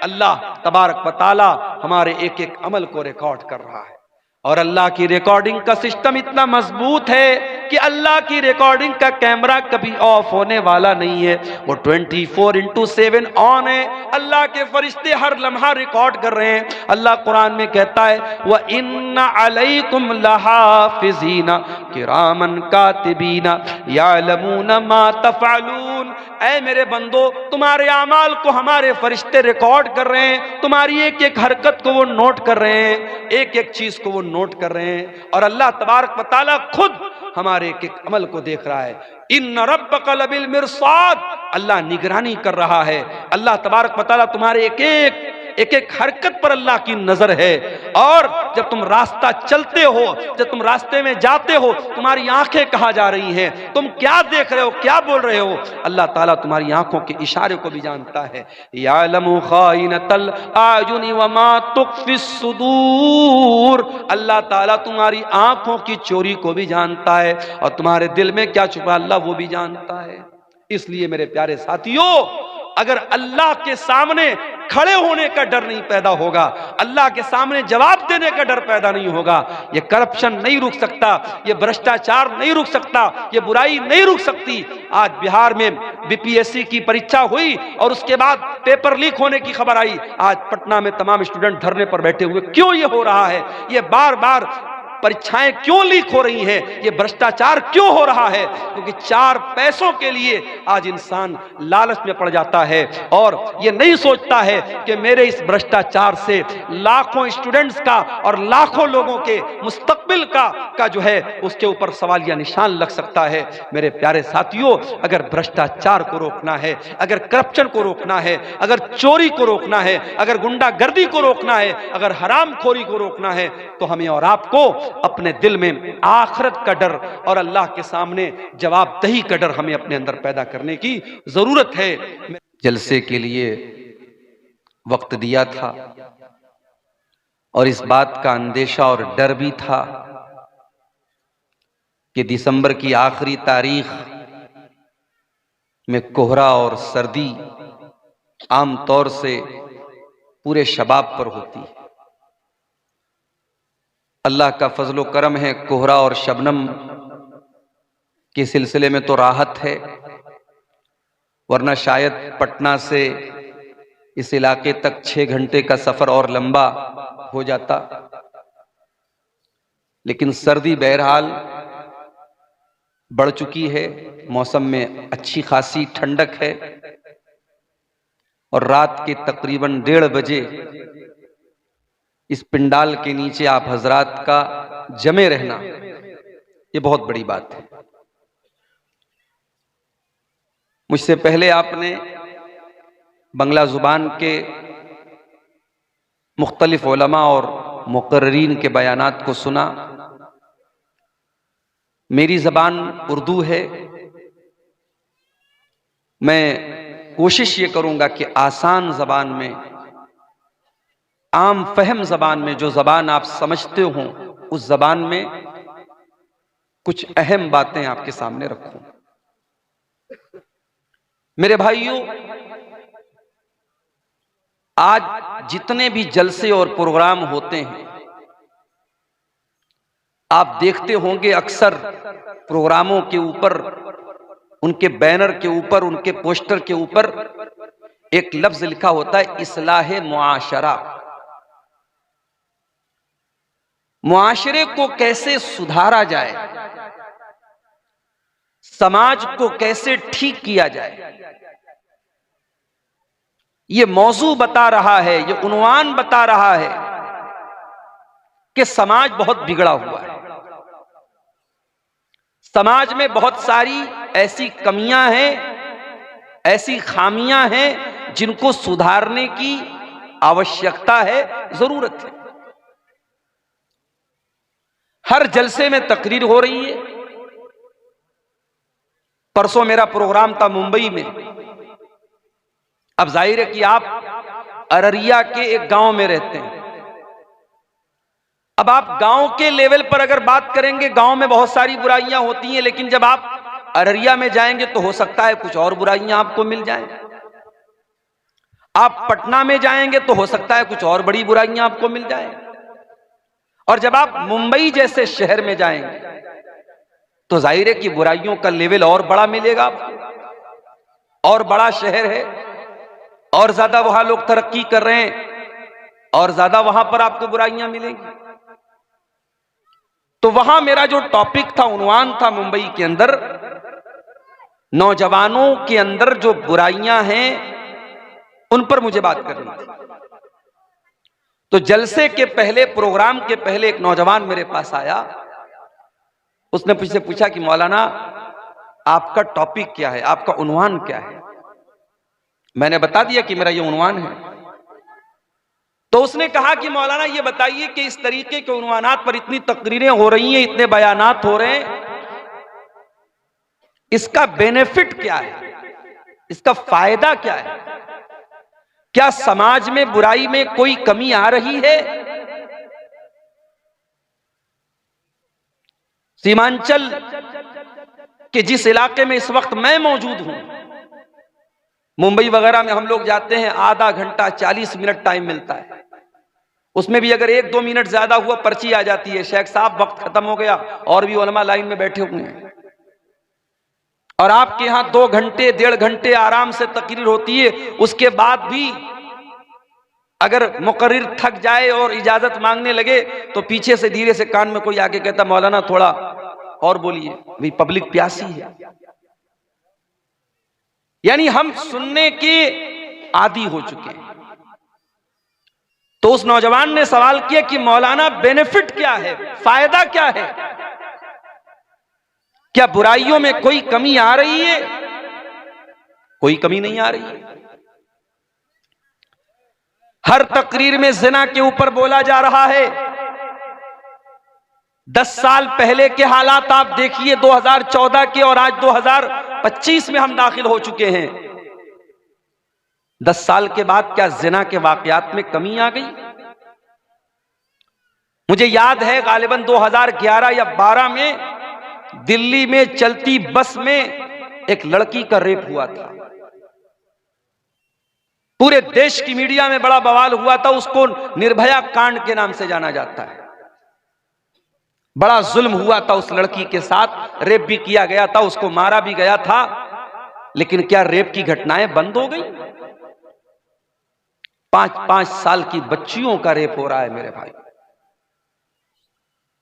अल्लाह तबारक व तआला हमारे एक एक अमल को रिकॉर्ड कर रहा है। और अल्लाह की रिकॉर्डिंग का सिस्टम इतना मजबूत है कि अल्लाह की रिकॉर्डिंग का कैमरा कभी ऑफ होने वाला नहीं है, वो 24/7 ऑन है। अल्लाह के फरिश्ते हर लम्हा रिकॉर्ड कर रहे हैं। अल्लाह कुरान में कहता है, व इन्ना अलैकुम लहाफिज़ीना किरामन कातिबीना यालमूना मा तफअलून। ऐ मेरे बंदो, तुम्हारे अमाल को हमारे फरिश्ते रिकॉर्ड कर रहे हैं, तुम्हारी एक एक हरकत को वो नोट कर रहे हैं, एक एक चीज को वो नोट कर रहे हैं। और अल्लाह तबारक व तआला खुद हमारे एक एक अमल को देख रहा है। इन्न रब्बका लबिल मिरसाद, अल्लाह निगरानी कर रहा है। अल्लाह तबारक व तआला तुम्हारे एक एक हरकत पर अल्लाह की नजर है। और जब तुम रास्ता चलते हो, जब तुम रास्ते में जाते हो, तुम्हारी आंखें कहां जा रही हैं, तुम क्या देख रहे हो, क्या बोल रहे हो, अल्लाह ताला तुम्हारी आंखों के इशारे को भी जानता है। यालमु खाइनतल आयुनि व मा तुख्फिस सुदूर, अल्लाह ताला तुम्हारी आंखों की चोरी को भी जानता है, और तुम्हारे दिल में क्या छुपा अल्लाह वो भी जानता है। इसलिए मेरे प्यारे साथियों, अगर अल्लाह के सामने खड़े होने का डर नहीं पैदा होगा, अल्लाह के सामने जवाब देने का डर पैदा नहीं होगा, ये करप्शन नहीं रुक सकता, ये भ्रष्टाचार नहीं रुक सकता, ये बुराई नहीं रुक सकती। आज बिहार में बीपीएससी की परीक्षा हुई और उसके बाद पेपर लीक होने की खबर आई। आज पटना में तमाम स्टूडेंट धरने पर बैठे हुए। क्यों ये हो रहा है? ये बार बार परीक्षाएं क्यों लीक हो रही हैं? ये भ्रष्टाचार क्यों हो रहा है? क्योंकि 4 पैसों के लिए आज इंसान लालच में पड़ जाता है और ये नहीं सोचता है कि मेरे इस भ्रष्टाचार से लाखों स्टूडेंट्स का और लाखों लोगों के मुस्तकबिल का जो है उसके ऊपर सवालिया निशान लग सकता है। मेरे प्यारे साथियों, अगर भ्रष्टाचार को रोकना है, अगर करप्शन को रोकना है, अगर चोरी को रोकना है, अगर गुंडागर्दी को रोकना है, अगर हरामखोरी को रोकना है, तो हमें और आपको अपने दिल में आखिरत का डर और अल्लाह के सामने जवाबदेही का डर हमें अपने अंदर पैदा करने की जरूरत है। जलसे के लिए वक्त दिया था और इस बात का अंदेशा और डर भी था कि दिसंबर की आखिरी तारीख में कोहरा और सर्दी आमतौर से पूरे शबाब पर होती है। अल्लाह का फजलो करम है, कोहरा और शबनम के सिलसिले में तो राहत है, वरना शायद पटना से इस इलाके तक 6 घंटे का सफर और लंबा हो जाता। लेकिन सर्दी बहरहाल बढ़ चुकी है, मौसम में अच्छी खासी ठंडक है और रात के तकरीबन 1:30 बजे इस पिंडाल के नीचे आप हजरात का जमे रहना, ये बहुत बड़ी बात है। मुझसे पहले आपने बंगला जुबान के मुख्तलिफ उलमा और मुकर्रीन के बयानात को सुना। मेरी जबान उर्दू है, मैं कोशिश ये करूंगा कि आसान जबान में, आम फहम जबान में, जो जबान आप समझते हो उस जबान में कुछ अहम बातें आपके सामने रखूं। मेरे भाइयों, आज जितने भी जलसे और प्रोग्राम होते हैं, आप देखते होंगे अक्सर प्रोग्रामों के ऊपर, उनके बैनर के ऊपर, उनके पोस्टर के ऊपर एक लफ्ज लिखा होता है, इस्लाह मुआशरा। मुआशरे को कैसे सुधारा जाए, समाज को कैसे ठीक किया जाए, यह मौजू बता रहा है, यह उन्वान बता रहा है कि समाज बहुत बिगड़ा हुआ है। समाज में बहुत सारी ऐसी कमियां हैं, ऐसी खामियां हैं जिनको सुधारने की आवश्यकता है, जरूरत है। हर जलसे में तकरीर हो रही है। परसों मेरा प्रोग्राम था मुंबई में। अब जाहिर है कि आप अररिया के एक गांव में रहते हैं। अब आप गांव के लेवल पर अगर बात करेंगे, गांव में बहुत सारी बुराइयां होती हैं, लेकिन जब आप अररिया में जाएंगे तो हो सकता है कुछ और बुराइयां आपको मिल जाएं। आप पटना में जाएंगे तो हो सकता है कुछ और बड़ी बुराइयां आपको मिल जाएं। और जब आप मुंबई जैसे शहर में जाएंगे तो जाहिर है कि बुराइयों का लेवल और बड़ा मिलेगा आपको। और बड़ा शहर है, और ज्यादा वहां लोग तरक्की कर रहे हैं, और ज्यादा वहां पर आपको बुराइयां मिलेंगी। तो वहां मेरा जो टॉपिक था, उन्वान था मुंबई के अंदर, नौजवानों के अंदर जो बुराइयां हैं उन पर मुझे बात करनी थी। तो जलसे के पहले, प्रोग्राम के पहले एक नौजवान मेरे पास आया। उसने मुझसे पूछा कि मौलाना आपका टॉपिक क्या है, आपका उन्वान क्या है। मैंने बता दिया कि मेरा ये उन्वान है। तो उसने कहा कि मौलाना ये बताइए कि इस तरीके के उन्वानात पर इतनी तकरीरें हो रही हैं, इतने बयानात हो रहे हैं, इसका बेनिफिट क्या है, इसका फायदा क्या है? क्या समाज में बुराई में कोई कमी आ रही है? सीमांचल के जिस इलाके में इस वक्त मैं मौजूद हूं, मुंबई वगैरह में हम लोग जाते हैं, आधा घंटा 40 मिनट टाइम मिलता है। उसमें भी अगर 1-2 मिनट ज्यादा हुआ पर्ची आ जाती है, शेख साहब वक्त खत्म हो गया, और भी उलमा लाइन में बैठे हुए हैं। और आपके यहां 2 घंटे 1.5 घंटे आराम से तकरीर होती है। उसके बाद भी अगर मुकर्रिर थक जाए और इजाजत मांगने लगे तो पीछे से धीरे से कान में कोई आके कहता, मौलाना थोड़ा और बोलिए, भाई पब्लिक प्यासी है। यानी हम सुनने के आदी हो चुके हैं। तो उस नौजवान ने सवाल किया कि मौलाना बेनिफिट क्या है, फायदा क्या है? क्या बुराइयों में कोई कमी आ रही है? कोई कमी नहीं आ रही है। हर तकरीर में जिना के ऊपर बोला जा रहा है। 10 साल पहले के हालात आप देखिए, 2014 के, और आज 2025 में हम दाखिल हो चुके हैं। 10 साल के बाद क्या जिना के वाकयात में कमी आ गई? मुझे याद है गालिबन 2011 या 12 में दिल्ली में चलती बस में एक लड़की का रेप हुआ था। पूरे देश की मीडिया में बड़ा बवाल हुआ था। उसको निर्भया कांड के नाम से जाना जाता है। बड़ा जुल्म हुआ था उस लड़की के साथ, रेप भी किया गया था, उसको मारा भी गया था। लेकिन क्या रेप की घटनाएं बंद हो गई? 5-5 साल की बच्चियों का रेप हो रहा है मेरे भाई।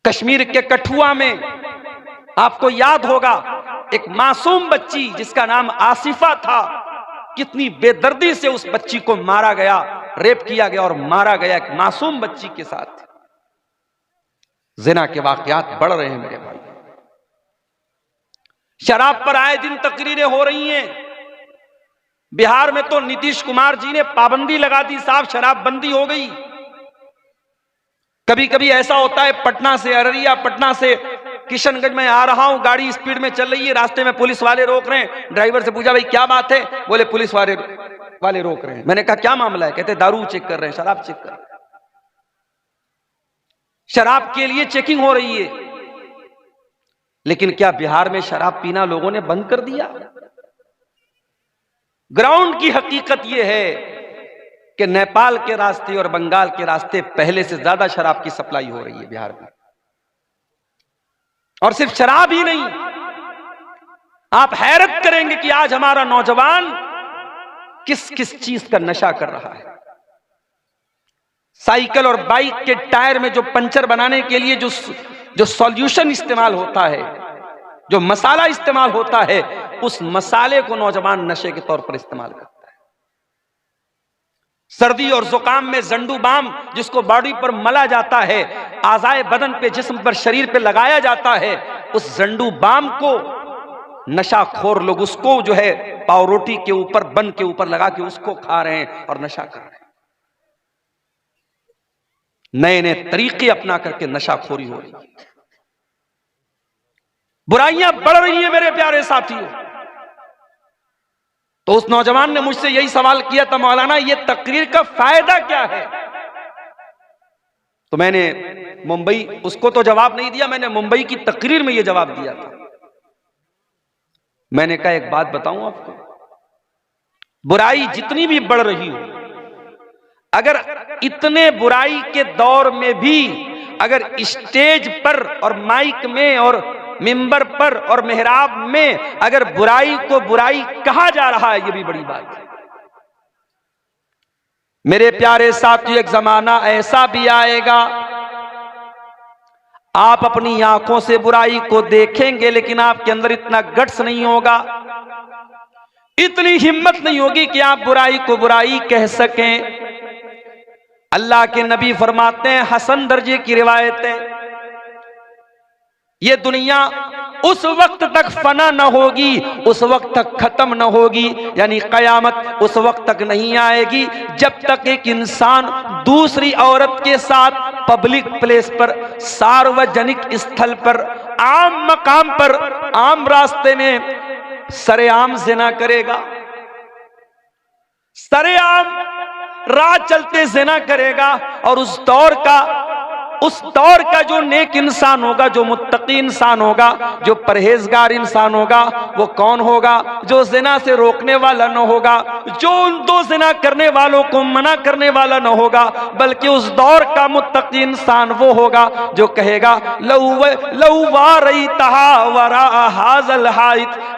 कश्मीर के कठुआ में आपको याद होगा, एक मासूम बच्ची जिसका नाम आसिफा था, कितनी बेदर्दी से उस बच्ची को मारा गया, रेप किया गया और मारा गया एक मासूम बच्ची के साथ। जिना के वाकयात बढ़ रहे हैं मेरे भाई। शराब पर आए दिन तकरीरें हो रही हैं। बिहार में तो नीतीश कुमार जी ने पाबंदी लगा दी, साहब शराबबंदी हो गई। कभी कभी ऐसा होता है, पटना से अररिया, पटना से किशनगंज में आ रहा हूं, गाड़ी स्पीड में चल रही है, रास्ते में पुलिस वाले रोक रहे हैं। ड्राइवर से पूछा, भाई क्या बात है? बोले पुलिस वाले रोक रहे हैं। मैंने कहा क्या मामला है? कहते दारू चेक कर रहे हैं, शराब चेक कर रहे हैं। शराब के लिए चेकिंग हो रही है। लेकिन क्या बिहार में शराब पीना लोगों ने बंद कर दिया? ग्राउंड की हकीकत यह है कि नेपाल के रास्ते और बंगाल के रास्ते पहले से ज्यादा शराब की सप्लाई हो रही है बिहार में। और सिर्फ शराब ही नहीं, आप हैरत करेंगे कि आज हमारा नौजवान किस किस चीज का नशा कर रहा है। साइकिल और बाइक के टायर में जो पंचर बनाने के लिए जो सॉल्यूशन इस्तेमाल होता है, जो मसाला इस्तेमाल होता है, उस मसाले को नौजवान नशे के तौर पर इस्तेमाल करता है। सर्दी और जुकाम में जंडू बाम जिसको बॉडी पर मला जाता है, आज़ाए बदन पे, जिस्म पर, शरीर पे लगाया जाता है, उस जंडू बाम को नशाखोर लोग उसको जो है पाव रोटी के ऊपर, बन के ऊपर लगा के उसको खा रहे हैं और नशा कर रहे हैं। नए नए तरीके अपना करके नशाखोरी हो रही है, बुराइयां बढ़ रही है मेरे प्यारे साथियों। तो उस नौजवान ने मुझसे यही सवाल किया था, मौलाना ये तकरीर का फायदा क्या है? तो मैंने मुंबई, उसको तो जवाब नहीं दिया, मैंने मुंबई की तकरीर में यह जवाब दिया था। मैंने कहा एक बात बताऊं आपको, बुराई जितनी भी बढ़ रही हो, अगर इतने बुराई के दौर में भी अगर स्टेज पर और माइक में और मिंबर पर और मेहराब में अगर बुराई को बुराई कहा जा रहा है, यह भी बड़ी बात है। मेरे प्यारे साथियों, एक जमाना ऐसा भी आएगा, आप अपनी आंखों से बुराई को देखेंगे लेकिन आपके अंदर इतना गट्स नहीं होगा, इतनी हिम्मत नहीं होगी कि आप बुराई को बुराई कह सकें। अल्लाह के नबी फरमाते हैं, हसन दर्जे की रिवायत है, ये दुनिया उस वक्त तक फना न होगी, उस वक्त तक खत्म न होगी, यानी कयामत उस वक्त तक नहीं आएगी जब तक एक इंसान दूसरी औरत के साथ पब्लिक प्लेस पर, सार्वजनिक स्थल पर, आम मकाम पर, आम रास्ते में सरेआम ज़िना करेगा, सरेआम राह चलते ज़िना करेगा। और उस दौर का जो नेक इंसान होगा, जो मुत्तकी इंसान होगा, जो परहेजगार इंसान होगा, वो कौन होगा? जो ज़िना से रोकने वाला न होगा, जो उन दो ज़िना करने वालों को मना करने वाला न होगा, बल्कि उस दौर का मुत्तकी इंसान वो होगा जो कहेगा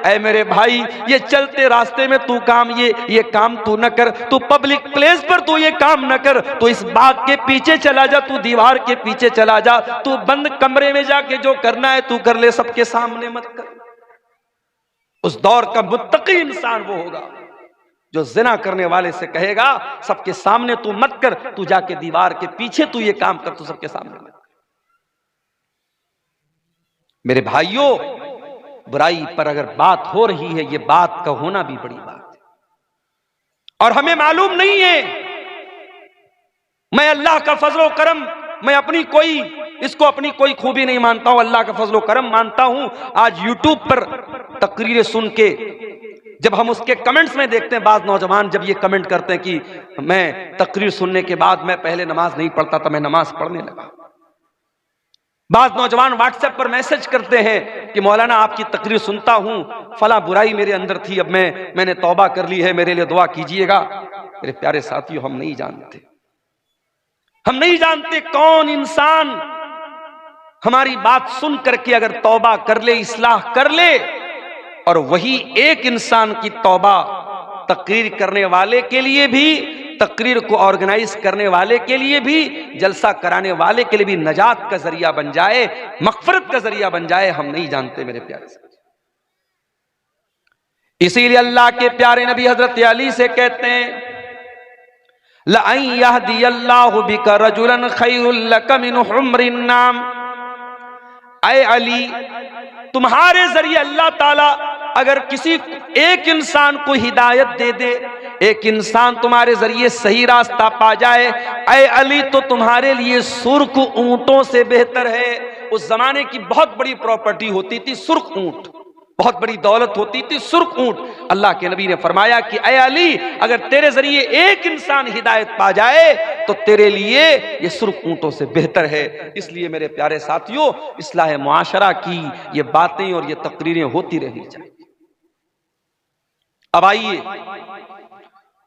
ऐ मेरे भाई, ये चलते रास्ते में तू काम ये काम तू न कर, तू पब्लिक प्लेस पर तू ये काम न कर, तू इस बाग के पीछे चला जा, तू दीवार के पीछे चला जा, तू बंद कमरे में जाके जो करना है तू कर ले, सबके सामने मत कर। उस दौर का मुत्तकी इंसान वो होगा जो ज़िना करने वाले से कहेगा सबके सामने तू मत कर, तू जाके दीवार के पीछे तू ये काम कर, तू सबके सामने मत कर। मेरे भाइयों, बुराई पर अगर बात हो रही है, ये बात का होना भी बड़ी बात है। और हमें मालूम नहीं है, मैं अल्लाह का फजलो करम, मैं अपनी कोई खूबी नहीं मानता हूं, अल्लाह का फजलो करम मानता हूं। आज यूट्यूब पर तकरीरें सुन के जब हम उसके कमेंट्स में देखते हैं, बाज नौजवान जब ये कमेंट करते हैं कि मैं तकरीर सुनने के बाद मैं पहले नमाज नहीं पढ़ता था, मैं नमाज पढ़ने लगा। बाज नौजवान व्हाट्सएप पर मैसेज करते हैं कि मौलाना आपकी तकरीर सुनता हूं, फला बुराई मेरे अंदर थी, अब मैंने तौबा कर ली है, मेरे लिए दुआ कीजिएगा। मेरे प्यारे साथियों, हम नहीं जानते कौन इंसान हमारी बात सुन करके अगर तौबा कर ले, इस्लाह कर ले, और वही एक इंसान की तौबा तकरीर करने वाले के लिए भी, तकरीर को ऑर्गेनाइज करने वाले के लिए भी, जलसा कराने वाले के लिए भी नजात का जरिया बन जाए, मगफरत का जरिया बन जाए, हम नहीं जानते मेरे प्यारे साथी। इसीलिए अल्लाह के प्यारे नबी हजरत अली से कहते हैं, लअन यहदियल्लाहु बिका रजुलन खैरुल लक मिन हुम्रिन नाम। ऐ अली, तुम्हारे जरिए अल्लाह ताला अगर किसी एक इंसान को हिदायत दे दे, एक इंसान तुम्हारे जरिए सही रास्ता पा जाए, ऐ अली, तो तुम्हारे लिए सुर्ख ऊंटों से बेहतर है। उस जमाने की बहुत बड़ी प्रॉपर्टी होती थी सुर्ख ऊंट, बहुत बड़ी दौलत होती थी सुर्ख ऊंट। अल्लाह के नबी ने फरमाया कि ऐ अली, अगर तेरे जरिए एक इंसान हिदायत पा जाए तो तेरे लिए ये सुर्ख ऊंटों से बेहतर है। इसलिए मेरे प्यारे साथियों, इस्लाह मुआशरा की ये बातें और ये तकरीरें होती रहनी चाहिए। अब आइए,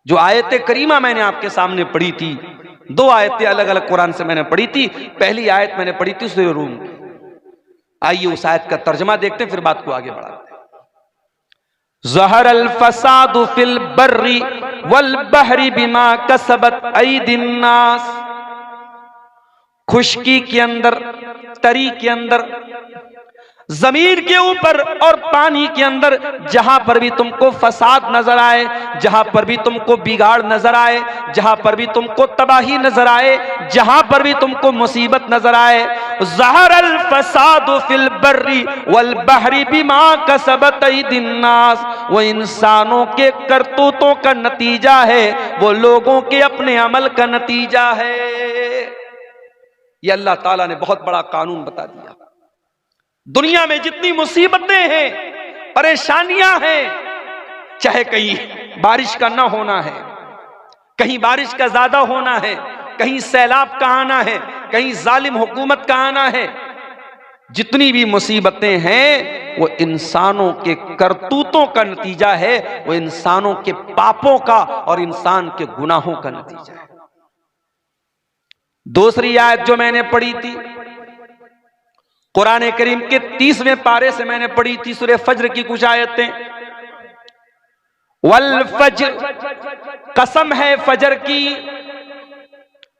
जो आयत करीमा मैंने आपके सामने पढ़ी थी, दो आयतें अलग अलग कुरान से मैंने पढ़ी थी। पहली आयत मैंने पढ़ी थी सूरह रूम की, आइए उस आयत का तर्जमा देखते हैं, फिर बात को आगे बढ़ाते हैं। ज़हरल फसादु फिल बर्री वल बहरी बिमा कसबत ऐदिन नास। खुश्की के अंदर, तरी के अंदर, जमीन के ऊपर और पानी के अंदर जहां पर भी तुमको फसाद नजर आए, जहां पर भी तुमको बिगाड़ नजर आए, जहां पर भी तुमको तबाही नजर आए, जहां पर भी तुमको मुसीबत नजर आए, ज़हरल फसादु फिल बर्री वल बहरी बिमा कसबत ऐदिन नास। वो इंसानों के करतूतों का नतीजा है, वो लोगों के अपने अमल का नतीजा है। ये अल्लाह ताला ने बहुत बड़ा कानून बता दिया। दुनिया में जितनी मुसीबतें हैं, परेशानियां हैं, चाहे कहीं बारिश का ना होना है, कहीं बारिश का ज्यादा होना है, कहीं सैलाब का आना है, कहीं जालिम हुकूमत का आना है, जितनी भी मुसीबतें हैं वो इंसानों के करतूतों का नतीजा है, वो इंसानों के पापों का और इंसान के गुनाहों का नतीजा है। दूसरी आयत जो मैंने पढ़ी थी कुरान करीम के 30वें पारे से मैंने पढ़ी थी, सूरह फज्र की कुछ आयतें। वल फज्र, कसम है फजर की,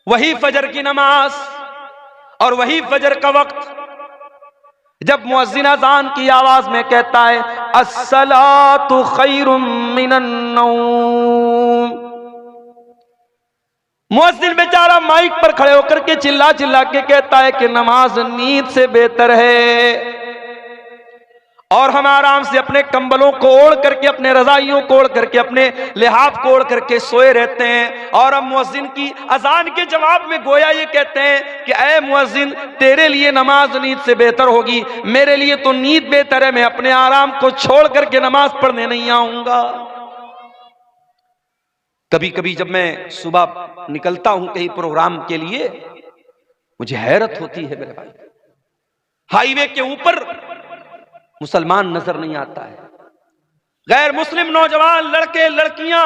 वही फजर की नमाज और वही फजर का वक्त जब मुअज्जिन अज़ान की आवाज में कहता है अस्सलातु खैरुम मिनन नौम। मुअज्जिन बेचारा माइक पर खड़े होकर के चिल्ला चिल्ला के कहता है कि नमाज नींद से बेहतर है, और हम आराम से अपने कंबलों को ओढ़ करके, अपने रजाइयों को ओढ़ करके, अपने लिहाफ को ओढ़ करके सोए रहते हैं। और हम मुअज्जिन की अजान के जवाब में गोया ये कहते हैं कि ऐ मुअज्जिन, तेरे लिए नमाज नींद से बेहतर होगी, मेरे लिए तो नींद बेहतर है, मैं अपने आराम को छोड़ करके नमाज पढ़ने नहीं आऊंगा। कभी कभी जब मैं सुबह निकलता हूं कहीं प्रोग्राम के लिए, मुझे हैरत होती है मेरे भाई, हाईवे के ऊपर मुसलमान नजर नहीं आता है, गैर मुस्लिम नौजवान लड़के लड़कियां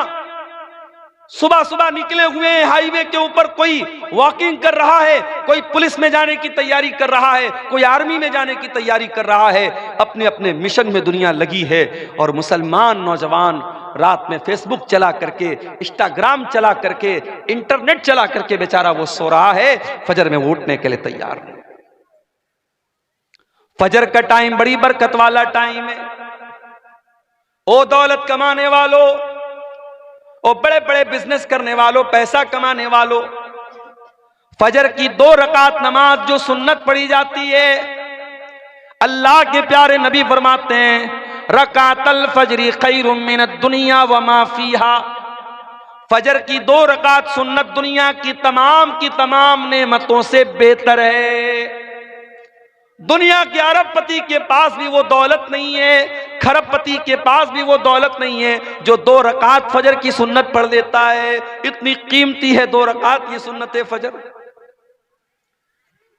सुबह सुबह निकले हुए हैं हाईवे के ऊपर। कोई वॉकिंग कर रहा है, कोई पुलिस में जाने की तैयारी कर रहा है, कोई आर्मी में जाने की तैयारी कर रहा है, अपने अपने मिशन में दुनिया लगी है। और मुसलमान नौजवान रात में फेसबुक चला करके, इंस्टाग्राम चला करके, इंटरनेट चला करके बेचारा वो सो रहा है, फजर में उठने के लिए तैयार नहीं। फजर का टाइम बड़ी बरकत वाला टाइम है। ओ दौलत कमाने वालों, ओ बड़े बड़े बिजनेस करने वालों, पैसा कमाने वालों, फजर की 2 रकात नमाज जो सुन्नत पढ़ी जाती है, अल्लाह के प्यारे नबी फरमाते हैं रकातल फजरी खैरुम मिनद दुनिया व मा फीहा। फजर की 2 रकात सुन्नत दुनिया की तमाम नेमतों से बेहतर है। दुनिया के अरबपति के पास भी वो दौलत नहीं है, खरबपति के पास भी वो दौलत नहीं है जो 2 रकात फजर की सुन्नत पढ़ लेता है। इतनी कीमती है 2 रकात ये सुन्नत फजर।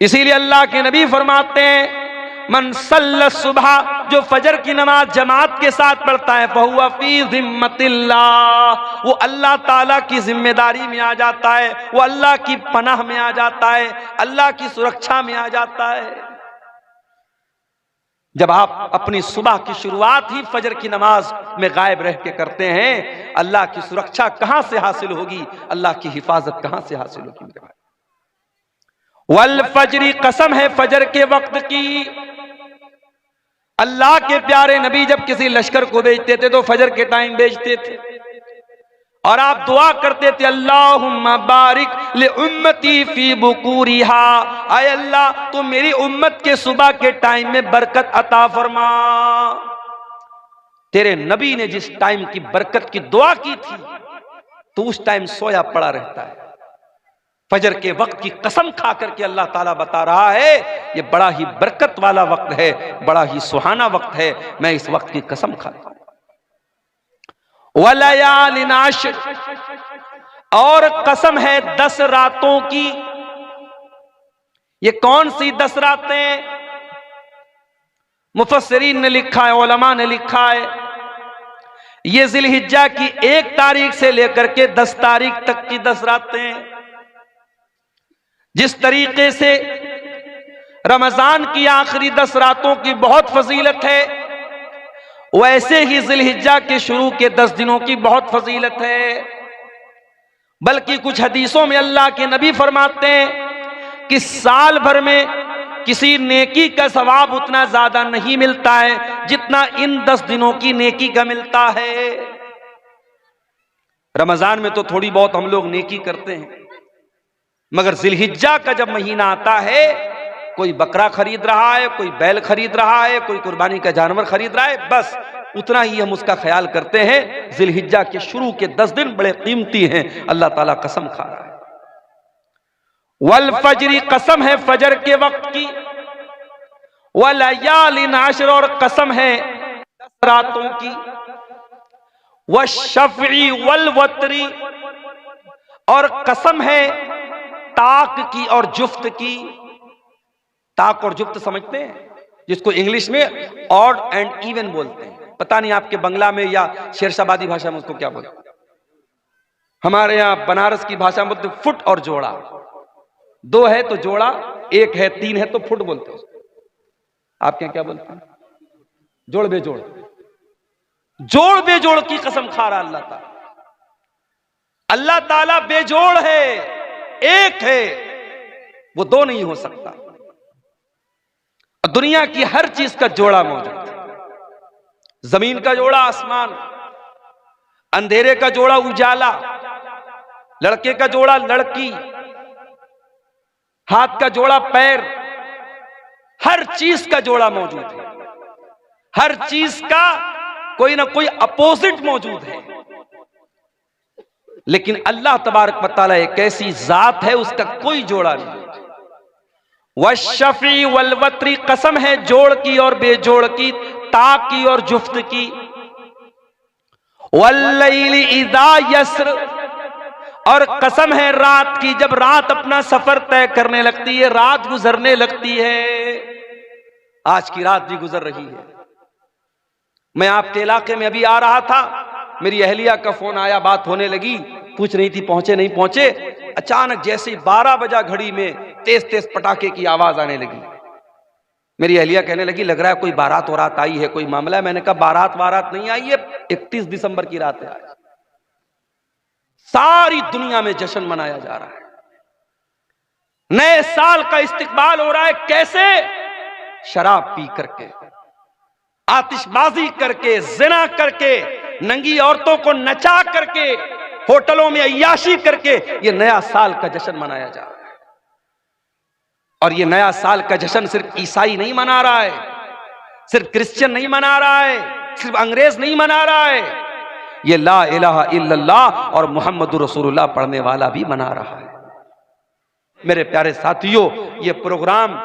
इसीलिए अल्लाह के नबी फरमाते हैं मन सल्ला सुबह, जो फजर की नमाज जमात के साथ पढ़ता है, फहुवा फी जिम्मतिल्लाह, वो अल्लाह ताला की जिम्मेदारी में आ जाता है, वो अल्लाह की पनाह में आ जाता है, अल्लाह की सुरक्षा में आ जाता है। जब आप अपनी सुबह की शुरुआत ही फजर की नमाज में गायब रह के करते हैं, अल्लाह की सुरक्षा कहां से हासिल होगी, अल्लाह की हिफाजत कहां से हासिल होगी मेरे भाई। वल फजरी, कसम है फजर के वक्त की। अल्लाह के प्यारे नबी जब किसी लश्कर को भेजते थे तो फजर के टाइम भेजते थे, और आप दुआ करते थे अल्लाहुम्मा बारिक ले उम्मती फी बुकूरिहा, आय अल्लाह तू मेरी उम्मत के सुबह के टाइम में बरकत अता फरमा। तेरे नबी ने जिस टाइम की बरकत की दुआ की थी तो उस टाइम सोया पड़ा रहता है। फजर के वक्त की कसम खा करके अल्लाह ताला बता रहा है ये बड़ा ही बरकत वाला वक्त है, बड़ा ही सुहाना वक्त है, मैं इस वक्त की कसम खाता हूं। वलयालिन आश्र, और कसम है 10 रातों की। ये कौन सी 10 रातें? मुफस्सिरीन ने लिखा है, उलमा ने लिखा है, ये जिलहिज्जा की 1 तारीख से लेकर के 10 तारीख तक की 10 रातें। जिस तरीके से रमजान की आखिरी 10 रातों की बहुत फजीलत है, वैसे ही जिलहिज्जा के शुरू के 10 दिनों की बहुत फजीलत है। बल्कि कुछ हदीसों में अल्लाह के नबी फरमाते हैं कि साल भर में किसी नेकी का सवाब उतना ज्यादा नहीं मिलता है जितना इन 10 दिनों की नेकी का मिलता है। रमजान में तो थोड़ी बहुत हम लोग नेकी करते हैं, मगर जिलहिज्जा का जब महीना आता है, कोई बकरा खरीद रहा है, कोई बैल खरीद रहा है, कोई कुर्बानी का जानवर खरीद रहा है, बस उतना ही हम उसका ख्याल करते हैं। जिलहिज्जा के शुरू के 10 दिन बड़े कीमती हैं, अल्लाह ताला कसम खा रहा है। वल फजरी, कसम है फजर के वक्त की, वलयालिन अश्र, और कसम है 10 रातों की, वशफ़ी वल वतरी, और कसम है ताक की और जुफ्त की। ताक और जुफ्त समझते हैं, जिसको इंग्लिश में ऑड एंड इवन बोलते हैं। पता नहीं आपके बंगला में या शेरशाबादी भाषा में उसको क्या बोलते हैं। हमारे यहां बनारस की भाषा में बोलते फुट और जोड़ा। 2 है तो जोड़ा, 1 है 3 है तो फुट बोलते हैं। आपके यहां क्या बोलते हैं? जोड़ बेजोड़। जोड़ बेजोड़ की कसम खा रहा अल्लाह ताला। अल्लाह ताला बेजोड़ है, एक है, वो 2 नहीं हो सकता। दुनिया की हर चीज का जोड़ा मौजूद है। जमीन का जोड़ा आसमान, अंधेरे का जोड़ा उजाला, लड़के का जोड़ा लड़की, हाथ का जोड़ा पैर, हर चीज का जोड़ा मौजूद है। हर चीज का कोई ना कोई अपोजिट मौजूद है। लेकिन अल्लाह तबारक व तआला एक ऐसी जात है, उसका कोई जोड़ा नहीं। वशफ़ी वल वतरी, कसम है जोड़ की और बेजोड़ की, ताक की और जुफ्त की। वल्लैली इज़ा यस्र, और कसम है रात की, जब रात अपना सफर तय करने लगती है, रात गुजरने लगती है। आज की रात भी गुजर रही है। मैं आपके इलाके में अभी आ रहा था, मेरी अहलिया का फोन आया, बात होने लगी, पूछ रही थी पहुंचे नहीं पहुंचे। अचानक जैसे 12 बजा घड़ी में तेज तेज पटाखे की आवाज आने लगी। मेरी अहलिया कहने लगी लग रहा है कोई बारात वारात आई है, कोई मामला है। मैंने कहा बारात वारात नहीं आई है, 31 दिसंबर की रात है। सारी दुनिया में जश्न मनाया जा रहा है, नए साल का इस्तिकबाल हो रहा है। कैसे? शराब पी करके, आतिशबाजी करके, जिना करके, नंगी औरतों को नचा करके, होटलों में अय्याशी करके ये नया साल का जश्न मनाया जा रहा है। और ये नया साल का जश्न सिर्फ ईसाई नहीं मना रहा है, सिर्फ क्रिश्चियन नहीं मना रहा है, सिर्फ अंग्रेज नहीं मना रहा है, ये ला इलाहा इल्लल्लाह और मुहम्मदुर रसूलुल्लाह पढ़ने वाला भी मना रहा है। मेरे प्यारे साथियों, ये प्रोग्राम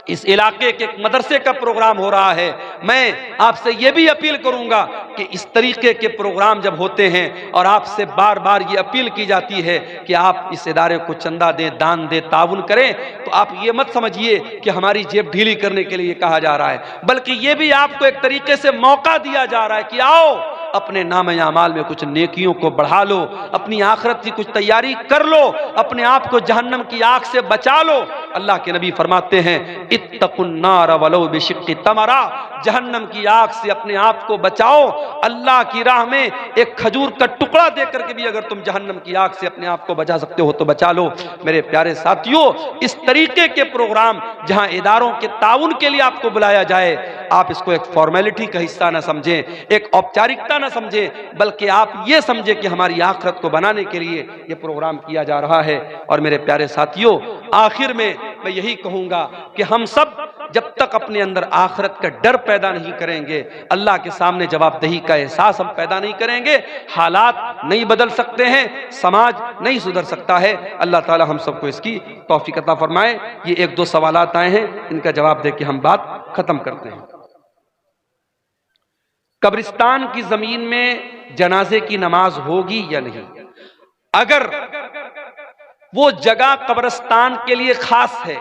इस इलाके के मदरसे का प्रोग्राम हो रहा है। मैं आपसे यह भी अपील करूंगा कि इस तरीके के प्रोग्राम जब होते हैं और आपसे बार बार ये अपील की जाती है कि आप इस इदारे को चंदा दें, दान दें, ताउन करें, तो आप ये मत समझिए कि हमारी जेब ढीली करने के लिए कहा जा रहा है, बल्कि ये भी आपको एक तरीके से मौका दिया जा रहा है कि आओ अपने नाम अमाल में कुछ नेकियों को बढ़ा लो, अपनी आखिरत की कुछ तैयारी कर लो, अपने आप को जहन्नम की आग से बचा लो। अल्लाह के नबी फरमाते हैं इत्तकुन्नार वलो बिशिक्कि तमरा, जहन्नम की आग से अपने आप को बचाओ। अल्लाह की राह में एक खजूर का टुकड़ा देकर के भी अगर तुम जहन्नम की आग से अपने आप को बचा सकते हो तो बचा लो। मेरे प्यारे साथियों, इस तरीके के प्रोग्राम जहां इदारों के ताउन के लिए आपको बुलाया जाए, आप इसको एक फॉर्मेलिटी का हिस्सा ना समझें, एक औपचारिकता ना समझें, बल्कि आप ये समझें कि हमारी आखिरत को बनाने के लिए ये प्रोग्राम किया जा रहा है। और मेरे प्यारे साथियों, आखिर में मैं यही कहूंगा कि हम सब जब तक अपने अंदर आखिरत का डर पैदा नहीं करेंगे, अल्लाह के सामने जवाबदेही का एहसास हम पैदा नहीं करेंगे, हालात नहीं बदल सकते हैं, समाज नहीं सुधर सकता है। अल्लाह ताला हम सबको इसकी तौफीक अता फरमाए। ये 1-2 सवालात आए हैं, इनका जवाब दे के हम बात खत्म करते हैं। कब्रिस्तान की जमीन में जनाजे की नमाज होगी या नहीं? अगर वो जगह कब्रिस्तान के लिए खास है,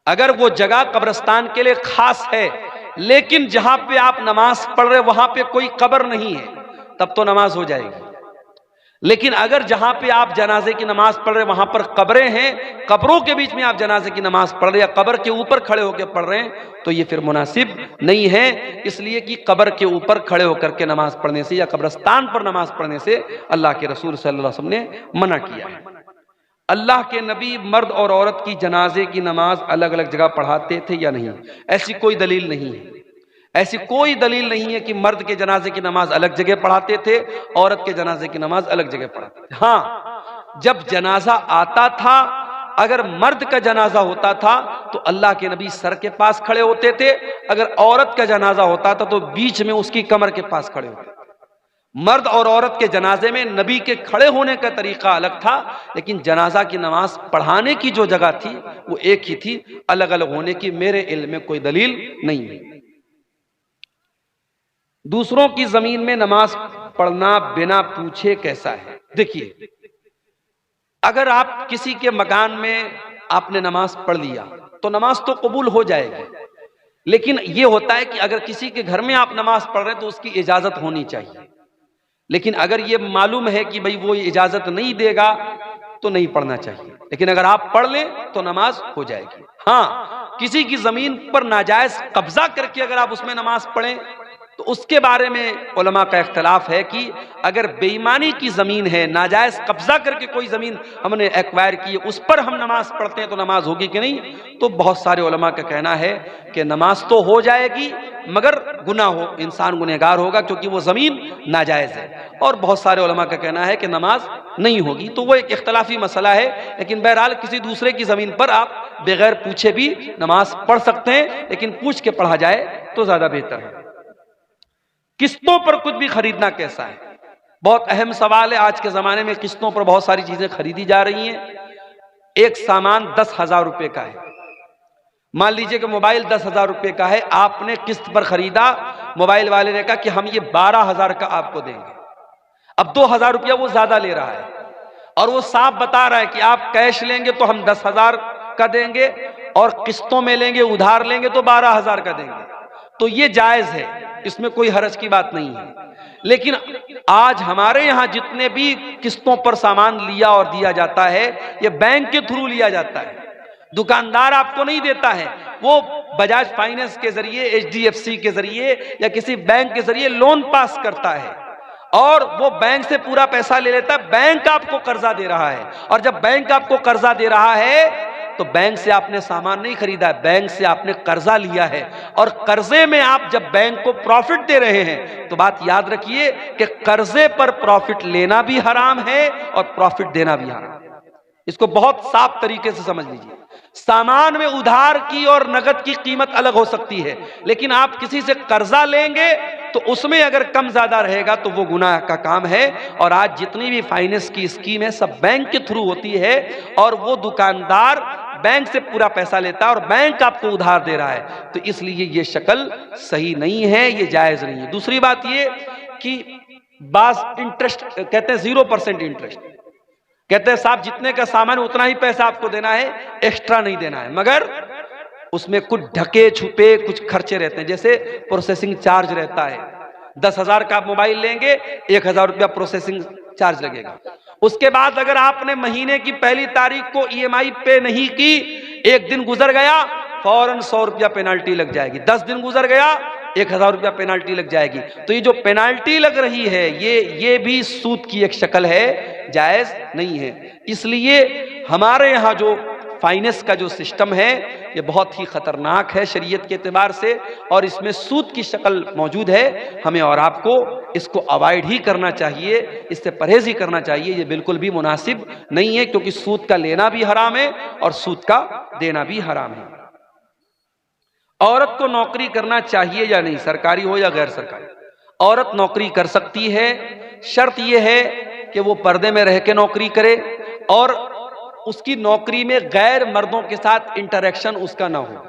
अगर वो जगह कब्रिस्तान के लिए खास है, लेकिन जहां पे आप नमाज पढ़ रहे वहां पे कोई कब्र नहीं है, तब तो नमाज हो जाएगी। लेकिन अगर जहां पे आप जनाजे की नमाज पढ़ रहे वहां पर कब्रें हैं, कब्रों के बीच में आप जनाजे की नमाज पढ़ रहे या कब्र के ऊपर खड़े होकर पढ़ रहे हैं, तो ये फिर मुनासिब नहीं है। इसलिए कि कब्र के ऊपर खड़े होकर के नमाज पढ़ने से या कब्रस्तान पर नमाज पढ़ने से अल्लाह के रसूल सल्लल्लाहु अलैहि वसल्लम ने मना किया है। अल्लाह के नबी मर्द और औरत की जनाजे की नमाज अलग अलग जगह पढ़ाते थे या नहीं? ऐसी कोई दलील नहीं है। ऐसी कोई दलील नहीं है कि मर्द के जनाजे की नमाज अलग जगह पढ़ाते थे, औरत के जनाजे की नमाज अलग जगह पढ़ाते थे। हाँ, जब जनाजा आता था, अगर मर्द का जनाजा होता था तो अल्लाह के नबी सर के पास खड़े होते थे, अगर औरत का जनाजा होता था तो बीच में उसकी कमर के पास खड़े होते थे। मर्द और औरत के जनाजे में नबी के खड़े होने का तरीका अलग था, लेकिन जनाजा की नमाज पढ़ाने की जो जगह थी वो एक ही थी। अलग अलग होने की मेरे इल्म में कोई दलील नहीं है। दूसरों की जमीन में नमाज पढ़ना बिना पूछे कैसा है? देखिए, अगर आप किसी के मकान में आपने नमाज पढ़ लिया तो नमाज तो कबूल हो जाएगी, लेकिन यह होता है कि अगर किसी के घर में आप नमाज पढ़ रहे हैं तो उसकी इजाजत होनी चाहिए। लेकिन अगर ये मालूम है कि भाई वो इजाजत नहीं देगा तो नहीं पढ़ना चाहिए, लेकिन अगर आप पढ़ लें तो नमाज हो जाएगी। हाँ, किसी की जमीन पर नाजायज कब्जा करके अगर आप उसमें नमाज पढ़ें तो उसके बारे में उलमा का इख्तलाफ है कि अगर बेईमानी की जमीन है, नाजायज कब्जा करके कोई जमीन हमने एक्वायर की, उस पर हम नमाज पढ़ते हैं तो नमाज होगी कि नहीं? तो बहुत सारे उलमा का कहना है कि नमाज तो हो जाएगी मगर गुनाह हो, इंसान गुनहगार होगा क्योंकि वो जमीन नाजायज है। और बहुत सारे उलमा का कहना है कि नमाज नहीं होगी। तो वो एक इख्तलाफी मसला है, लेकिन बहरहाल किसी दूसरे की जमीन पर आप बगैर पूछे भी नमाज पढ़ सकते हैं, लेकिन पूछ के पढ़ा जाए तो ज्यादा बेहतर है। किस्तों पर कुछ भी खरीदना कैसा है? बहुत अहम सवाल है। आज के जमाने में किस्तों पर बहुत सारी चीजें खरीदी जा रही हैं। एक सामान 10,000 रुपए का है, मान लीजिए कि मोबाइल 10,000 रुपए का है, आपने किस्त पर खरीदा, मोबाइल वाले ने कहा कि हम ये 12,000 का आपको देंगे। अब 2,000 रुपया वो ज्यादा ले रहा है और वो साफ बता रहा है कि आप कैश लेंगे तो हम 10,000 का देंगे और किस्तों में लेंगे, उधार लेंगे तो 12,000 का देंगे। तो ये जायज है, इसमें कोई हरज की बात नहीं है। लेकिन आज हमारे यहां जितने भी किस्तों पर सामान लिया और दिया जाता है, ये बैंक के थ्रू लिया जाता है। दुकानदार आपको नहीं देता है, वो बजाज फाइनेंस के जरिए, HDFC के जरिए या किसी बैंक के जरिए लोन पास करता है और वो बैंक से पूरा पैसा ले लेता है। बैंक आपको कर्जा दे रहा है, और जब बैंक आपको कर्जा दे रहा है तो बैंक से आपने सामान नहीं खरीदा है, बैंक से आपने कर्जा लिया है। और कर्जे में आप जब बैंक को प्रॉफिट दे रहे हैं तो बात याद रखिए कि कर्जे पर प्रॉफिट लेना भी हराम है और प्रॉफिट देना भी हराम है। इसको बहुत साफ तरीके से समझ लीजिए। सामान में उधार की और नगद की कीमत अलग हो सकती है, लेकिन आप किसी से कर्जा लेंगे तो उसमें अगर कम ज्यादा रहेगा तो वो गुनाह का काम है। और आज जितनी भी फाइनेंस की स्कीम है सब बैंक के थ्रू होती है और वो दुकानदार बैंक से पूरा पैसा लेता है और बैंक आपको उधार दे रहा है। तो इसलिए ये शक्ल सही नहीं है, ये जायज नहीं है। दूसरी बात ये कि बास इंटरेस्ट कहते हैं 0% इंटरेस्ट, कहते हैं साहब जितने का सामान उतना ही पैसा आपको देना है, एक्स्ट्रा नहीं देना है, मगर उसमें कुछ ढके छुपे कुछ खर्चे रहते हैं। जैसे प्रोसेसिंग चार्ज रहता है, 10,000 का आप मोबाइल लेंगे, 1,000 रुपया प्रोसेसिंग चार्ज लगेगा। उसके बाद अगर आपने महीने की पहली तारीख को EMI पे नहीं की, एक दिन गुजर गया फौरन 100 रुपया पेनाल्टी लग जाएगी, 10 दिन गुजर गया 1,000 रुपया पेनाल्टी लग जाएगी। तो ये जो पेनाल्टी लग रही है ये भी सूद की एक शक्ल है, जायज नहीं है। इसलिए हमारे यहाँ जो फाइनेंस का जो सिस्टम है ये बहुत ही खतरनाक है शरीयत के एतबार से, और इसमें सूद की शक्ल मौजूद है। हमें और आपको इसको अवॉइड ही करना चाहिए, इससे परहेज ही करना चाहिए। ये बिल्कुल भी मुनासिब नहीं है, क्योंकि सूद का लेना भी हराम है और सूद का देना भी हराम है। औरत को नौकरी करना चाहिए या नहीं, सरकारी हो या गैर सरकारी? औरत नौकरी कर सकती है, शर्त यह है कि वो पर्दे में रह के नौकरी करे और उसकी नौकरी में गैर मर्दों के साथ इंटरेक्शन उसका ना हो।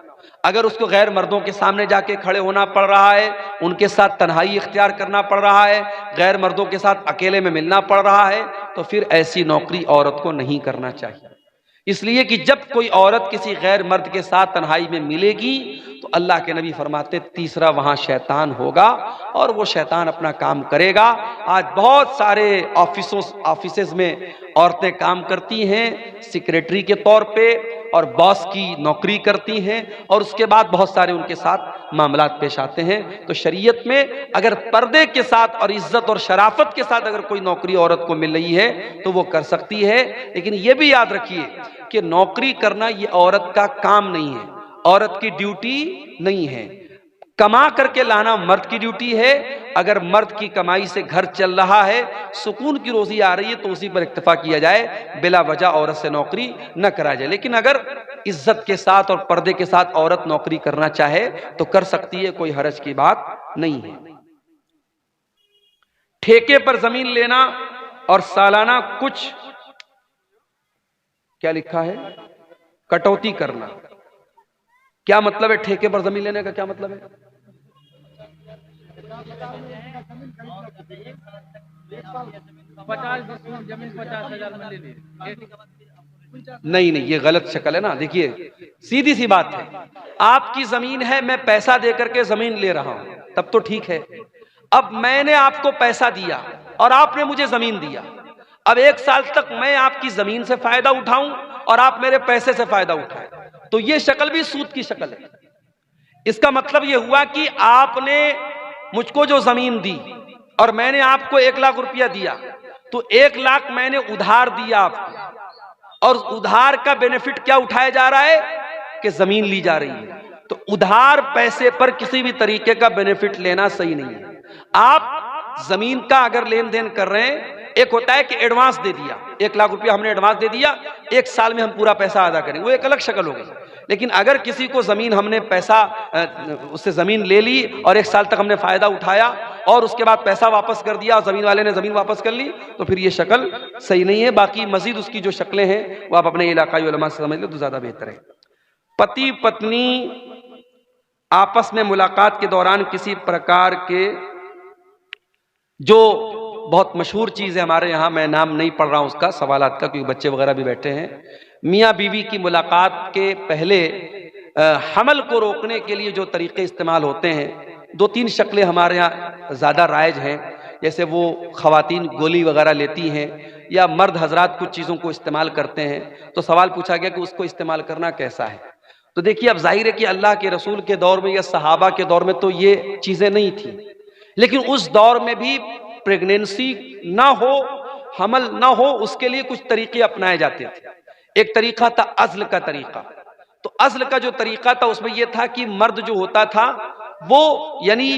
अगर उसको गैर मर्दों के सामने जाके खड़े होना पड़ रहा है, उनके साथ तन्हाई इख्तियार करना पड़ रहा है, गैर मर्दों के साथ अकेले में मिलना पड़ रहा है, तो फिर ऐसी नौकरी औरत को नहीं करना चाहिए। इसलिए कि जब कोई औरत किसी गैर मर्द के साथ तन्हाई में मिलेगी तो अल्लाह के नबी फरमाते तीसरा वहां शैतान होगा और वो शैतान अपना काम करेगा। आज बहुत सारे ऑफिसेज में औरतें काम करती हैं सेक्रेटरी के तौर पे और बॉस की नौकरी करती हैं और उसके बाद बहुत सारे उनके साथ मामलात पेश आते हैं। तो शरीयत में अगर पर्दे के साथ और इज्जत और शराफत के साथ अगर कोई नौकरी औरत को मिल रही है तो वो कर सकती है, लेकिन ये भी याद रखिए कि नौकरी करना ये औरत का काम नहीं है, औरत की ड्यूटी नहीं है। कमा करके लाना मर्द की ड्यूटी है। अगर मर्द की कमाई से घर चल रहा है, सुकून की रोजी आ रही है, तो उसी पर इक्तफा किया जाए, बिला वजह औरत से नौकरी न करा जाए। लेकिन अगर इज्जत के साथ और पर्दे के साथ औरत नौकरी करना चाहे तो कर सकती है, कोई हरज की बात नहीं है। ठेके पर जमीन लेना और सालाना कुछ क्या लिखा है कटौती करना, क्या मतलब है? ठेके पर जमीन लेने का क्या मतलब है? जमीन 50,000 में ले ली। नहीं, ये गलत शक्ल है ना। देखिए सीधी सी बात है, आपकी जमीन है, मैं पैसा दे करके जमीन ले रहा हूं, तब तो ठीक है। अब मैंने आपको पैसा दिया और आपने मुझे जमीन दिया, अब 1 साल तक मैं आपकी जमीन से फायदा उठाऊं और आप मेरे पैसे से फायदा उठाएं, तो ये शक्ल भी सूद की शक्ल है। इसका मतलब ये हुआ कि आपने मुझको जो जमीन दी और मैंने आपको 1 लाख रुपया दिया, तो 1 लाख मैंने उधार दिया आपको, और उधार का बेनिफिट क्या उठाया जा रहा है कि जमीन ली जा रही है। तो उधार पैसे पर किसी भी तरीके का बेनिफिट लेना सही नहीं है। आप जमीन का अगर लेन देन कर रहे हैं, एक होता है कि एडवांस दे दिया, 1 लाख रुपया हमने एडवांस दे दिया, 1 साल में हम पूरा पैसा अदा करेंगे, वो एक अलग शक्ल हो गई। लेकिन अगर किसी को जमीन हमने पैसा उससे जमीन ले ली और 1 साल तक हमने फायदा उठाया और उसके बाद पैसा वापस कर दिया और जमीन वाले ने जमीन वापस कर ली, तो फिर ये शक्ल सही नहीं है। बाकी मजीद उसकी जो शक्लें हैं वो आप अपने इलाकाई उलमा से समझ लो तो ज्यादा बेहतर है। पति पत्नी आपस में मुलाकात के दौरान किसी प्रकार के, जो बहुत मशहूर चीज है हमारे यहाँ, मैं नाम नहीं पढ़ रहा हूं उसका सवालात का क्योंकि बच्चे वगैरह भी बैठे हैं, मियाँ बीवी की मुलाकात के पहले हमल को रोकने के लिए जो तरीके इस्तेमाल होते हैं, 2-3 शक्लें हमारे यहाँ ज़्यादा राइज हैं। जैसे वो ख़वातीन गोली वगैरह लेती हैं या मर्द हजरात कुछ चीज़ों को इस्तेमाल करते हैं। तो सवाल पूछा गया कि उसको इस्तेमाल करना कैसा है। तो देखिए, अब जाहिर है कि अल्लाह के रसूल के दौर में या सहाबा के दौर में तो ये चीज़ें नहीं थी, लेकिन उस दौर में भी प्रेगनेंसी ना हो, हमल ना हो, उसके लिए कुछ तरीके अपनाए जाते थे। एक तरीका था अज़्ल का तरीका। तो अज़्ल का जो तरीका था उसमें यह था कि मर्द जो होता था वो यानी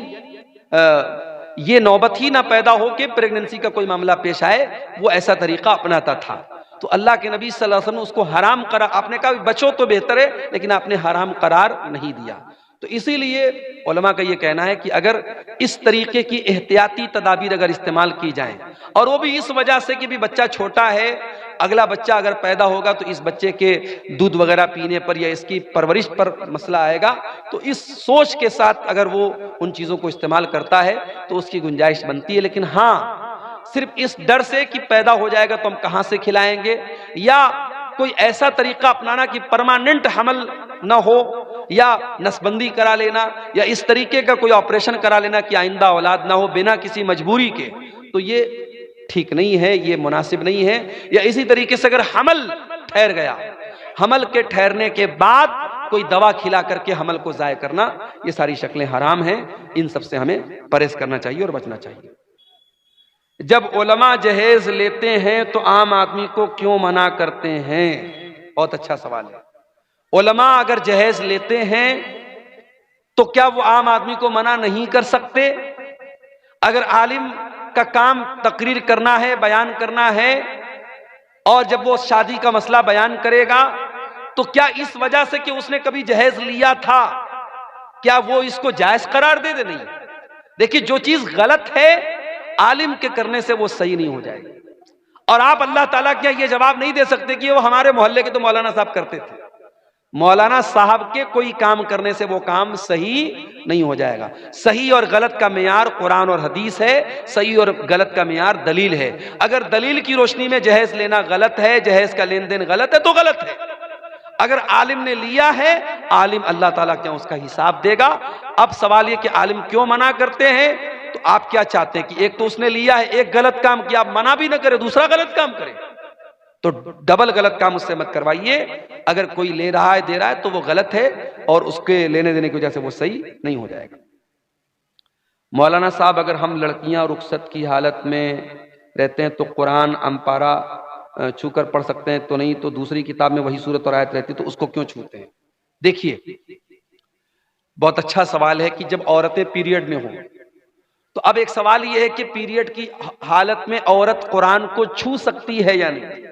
ये नौबत ही ना पैदा हो कि प्रेगनेंसी का कोई मामला पेश आए, वो ऐसा तरीका अपनाता था। तो अल्लाह के नबी सल्लल्लाहु अलैहि वसल्लम उसको हराम करार, आपने कहा बचो तो बेहतर है, लेकिन आपने हराम करार नहीं दिया। तो इसीलिए उलमा का ये कहना है कि अगर इस तरीके की एहतियाती तदाबीर अगर इस्तेमाल की जाए, और वो भी इस वजह से कि भी बच्चा छोटा है, अगला बच्चा अगर पैदा होगा तो इस बच्चे के दूध वगैरह पीने पर या इसकी परवरिश पर मसला आएगा, तो इस सोच के साथ अगर वो उन चीज़ों को इस्तेमाल करता है तो उसकी गुंजाइश बनती है। लेकिन हाँ, सिर्फ इस डर से कि पैदा हो जाएगा तो हम कहाँ से खिलाएंगे, या कोई ऐसा तरीका अपनाना कि परमानेंट हमल ना हो, या नसबंदी करा लेना, या इस तरीके का कोई ऑपरेशन करा लेना कि आइंदा औलाद ना हो बिना किसी मजबूरी के, तो ये ठीक नहीं है, ये मुनासिब नहीं है। या इसी तरीके से अगर हमल ठहर गया, हमल के ठहरने के बाद कोई दवा खिला करके हमल को जाय करना, ये सारी शक्लें हराम हैं। इन सब से हमें परहेज करना चाहिए और बचना चाहिए। जब उलमा जहेज लेते हैं तो आम आदमी को क्यों मना करते हैं? बहुत अच्छा सवाल है। उलमा अगर जहेज लेते हैं तो क्या वो आम आदमी को मना नहीं कर सकते? अगर आलिम का काम तकरीर करना है, बयान करना है, और जब वो शादी का मसला बयान करेगा तो क्या इस वजह से कि उसने कभी जहेज लिया था, क्या वो इसको जायज करार दे? नहीं। देखिए, जो चीज गलत है आलिम के करने से वो सही नहीं हो जाएगी। और आप अल्लाह ताला क्या ये जवाब नहीं दे सकते कि वो हमारे मोहल्ले के तो मौलाना साहब करते थे। मौलाना साहब के कोई काम करने से वो काम सही नहीं हो जाएगा। सही और गलत का मेयार कुरान और हदीस है, सही और गलत का मेयार दलील है। अगर दलील की रोशनी में जहेज लेना गलत है, जहेज का लेन देन गलत है, तो गलत है। अगर आलिम ने लिया है, आलिम अल्लाह ताला क्या उसका हिसाब देगा। अब सवाल यह कि आलिम क्यों मना करते हैं, तो आप क्या चाहते हैं कि एक तो उसने लिया है, एक गलत काम किया, आप मना भी ना करें, दूसरा गलत काम करे, तो डबल गलत काम उससे मत करवाइए। अगर कोई ले रहा है, दे रहा है, तो वो गलत है और उसके लेने देने की वजह से वो सही नहीं हो जाएगा। मौलाना साहब, अगर हम लड़कियां रुखसत की हालत में रहते हैं तो कुरान अम्पारा छूकर पढ़ सकते हैं, तो नहीं तो दूसरी किताब में वही सूरत और आयत रहती है तो उसको क्यों छूते हैं? देखिए, बहुत अच्छा सवाल है कि जब औरतें पीरियड में हो, तो अब एक सवाल यह है कि पीरियड की हालत में औरत कुरान को छू सकती है या नहीं।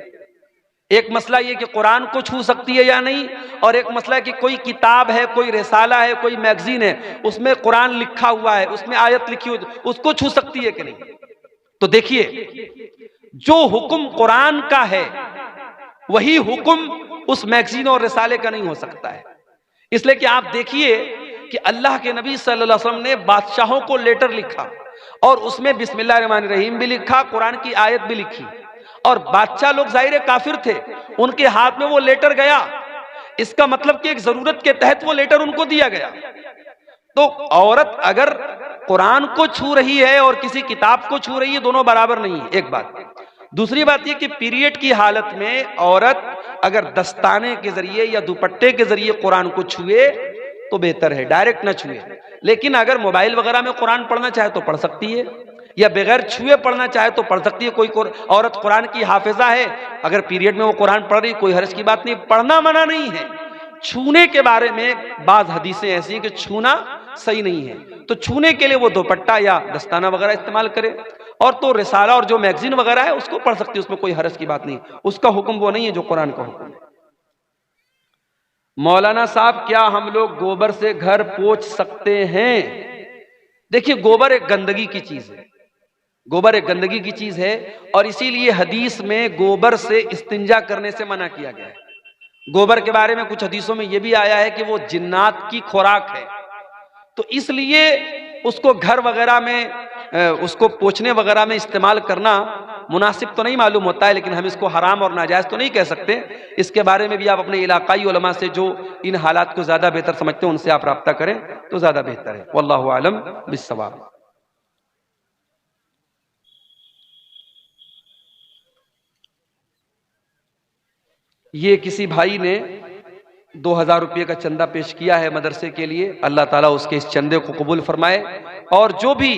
एक मसला यह कि कुरान को छू सकती है या नहीं, और एक मसला है कि कोई किताब है, कोई रिसाला है, कोई मैगजीन है, उसमें कुरान लिखा हुआ है, उसमें आयत लिखी हुई, उसको छू सकती है कि नहीं। तो देखिए, जो हुक्म कुरान का है वही हुक्म उस मैगजीन और रिसाले का नहीं हो सकता है। इसलिए कि आप देखिए कि अल्लाह के नबी सल्लल्लाहु अलैहि वसल्लम ने बादशाहों को लेटर लिखा और उसमें बिस्मिल्लाहिर्रहमानिर्रहीम भी लिखा, कुरान की आयत भी लिखी, और बादशाह लोग जाहिर काफिर थे, उनके हाथ में वो लेटर गया, इसका मतलब कि एक जरूरत के तहत वो लेटर उनको दिया गया। तो औरत अगर कुरान को छू रही है और किसी किताब को छू रही है, दोनों बराबर नहीं है, एक बात। दूसरी बात यह कि पीरियड की हालत में औरत अगर दस्ताने के जरिए या दुपट्टे के जरिए कुरान को छुए तो बेहतर है, डायरेक्ट ना छुए। लेकिन अगर मोबाइल वगैरह में कुरान पढ़ना चाहे तो पढ़ सकती है, या बगैर छुए पढ़ना चाहे तो पढ़ सकती है। कोई औरत कुरान की हाफिजा है, अगर पीरियड में वो कुरान पढ़ रही, कोई हर्ज की बात नहीं, पढ़ना मना नहीं है। छूने के बारे में बाज हदीसें ऐसी हैं कि छूना सही नहीं है, तो छूने के लिए वो दुपट्टा या दस्ताना वगैरह इस्तेमाल करे। और तो रिसाला और जो मैगजीन वगैरह है उसको पढ़ सकती है, उसमें कोई हर्ज की बात नहीं, उसका हुक्म वो नहीं है जो कुरान का हुक्म है। मौलाना साहब, क्या हम लोग गोबर से घर पोंछ सकते हैं? देखिए, गोबर एक गंदगी की चीज है, गोबर एक गंदगी की चीज है, और इसीलिए हदीस में गोबर से इस्तिंजा करने से मना किया गया है। गोबर के बारे में कुछ हदीसों में यह भी आया है कि वो जिन्नात की खुराक है, तो इसलिए उसको घर वगैरह में उसको पोंछने वगैरह में इस्तेमाल करना मुनासिब तो नहीं मालूम होता है, लेकिन हम इसको हराम और नाजायज तो नहीं कह सकते। इसके बारे में भी आप अपने इलाकाई उलमा से जो इन हालात को ज्यादा बेहतर समझते हैं उनसे आप राब्ता करें तो ज्यादा बेहतर है। वल्लाहु आलम बिस्सवाब। ये किसी भाई ने 2000 रुपये का चंदा पेश किया है मदरसे के लिए, अल्लाह ताला उसके इस चंदे को कबूल फरमाए, और जो भी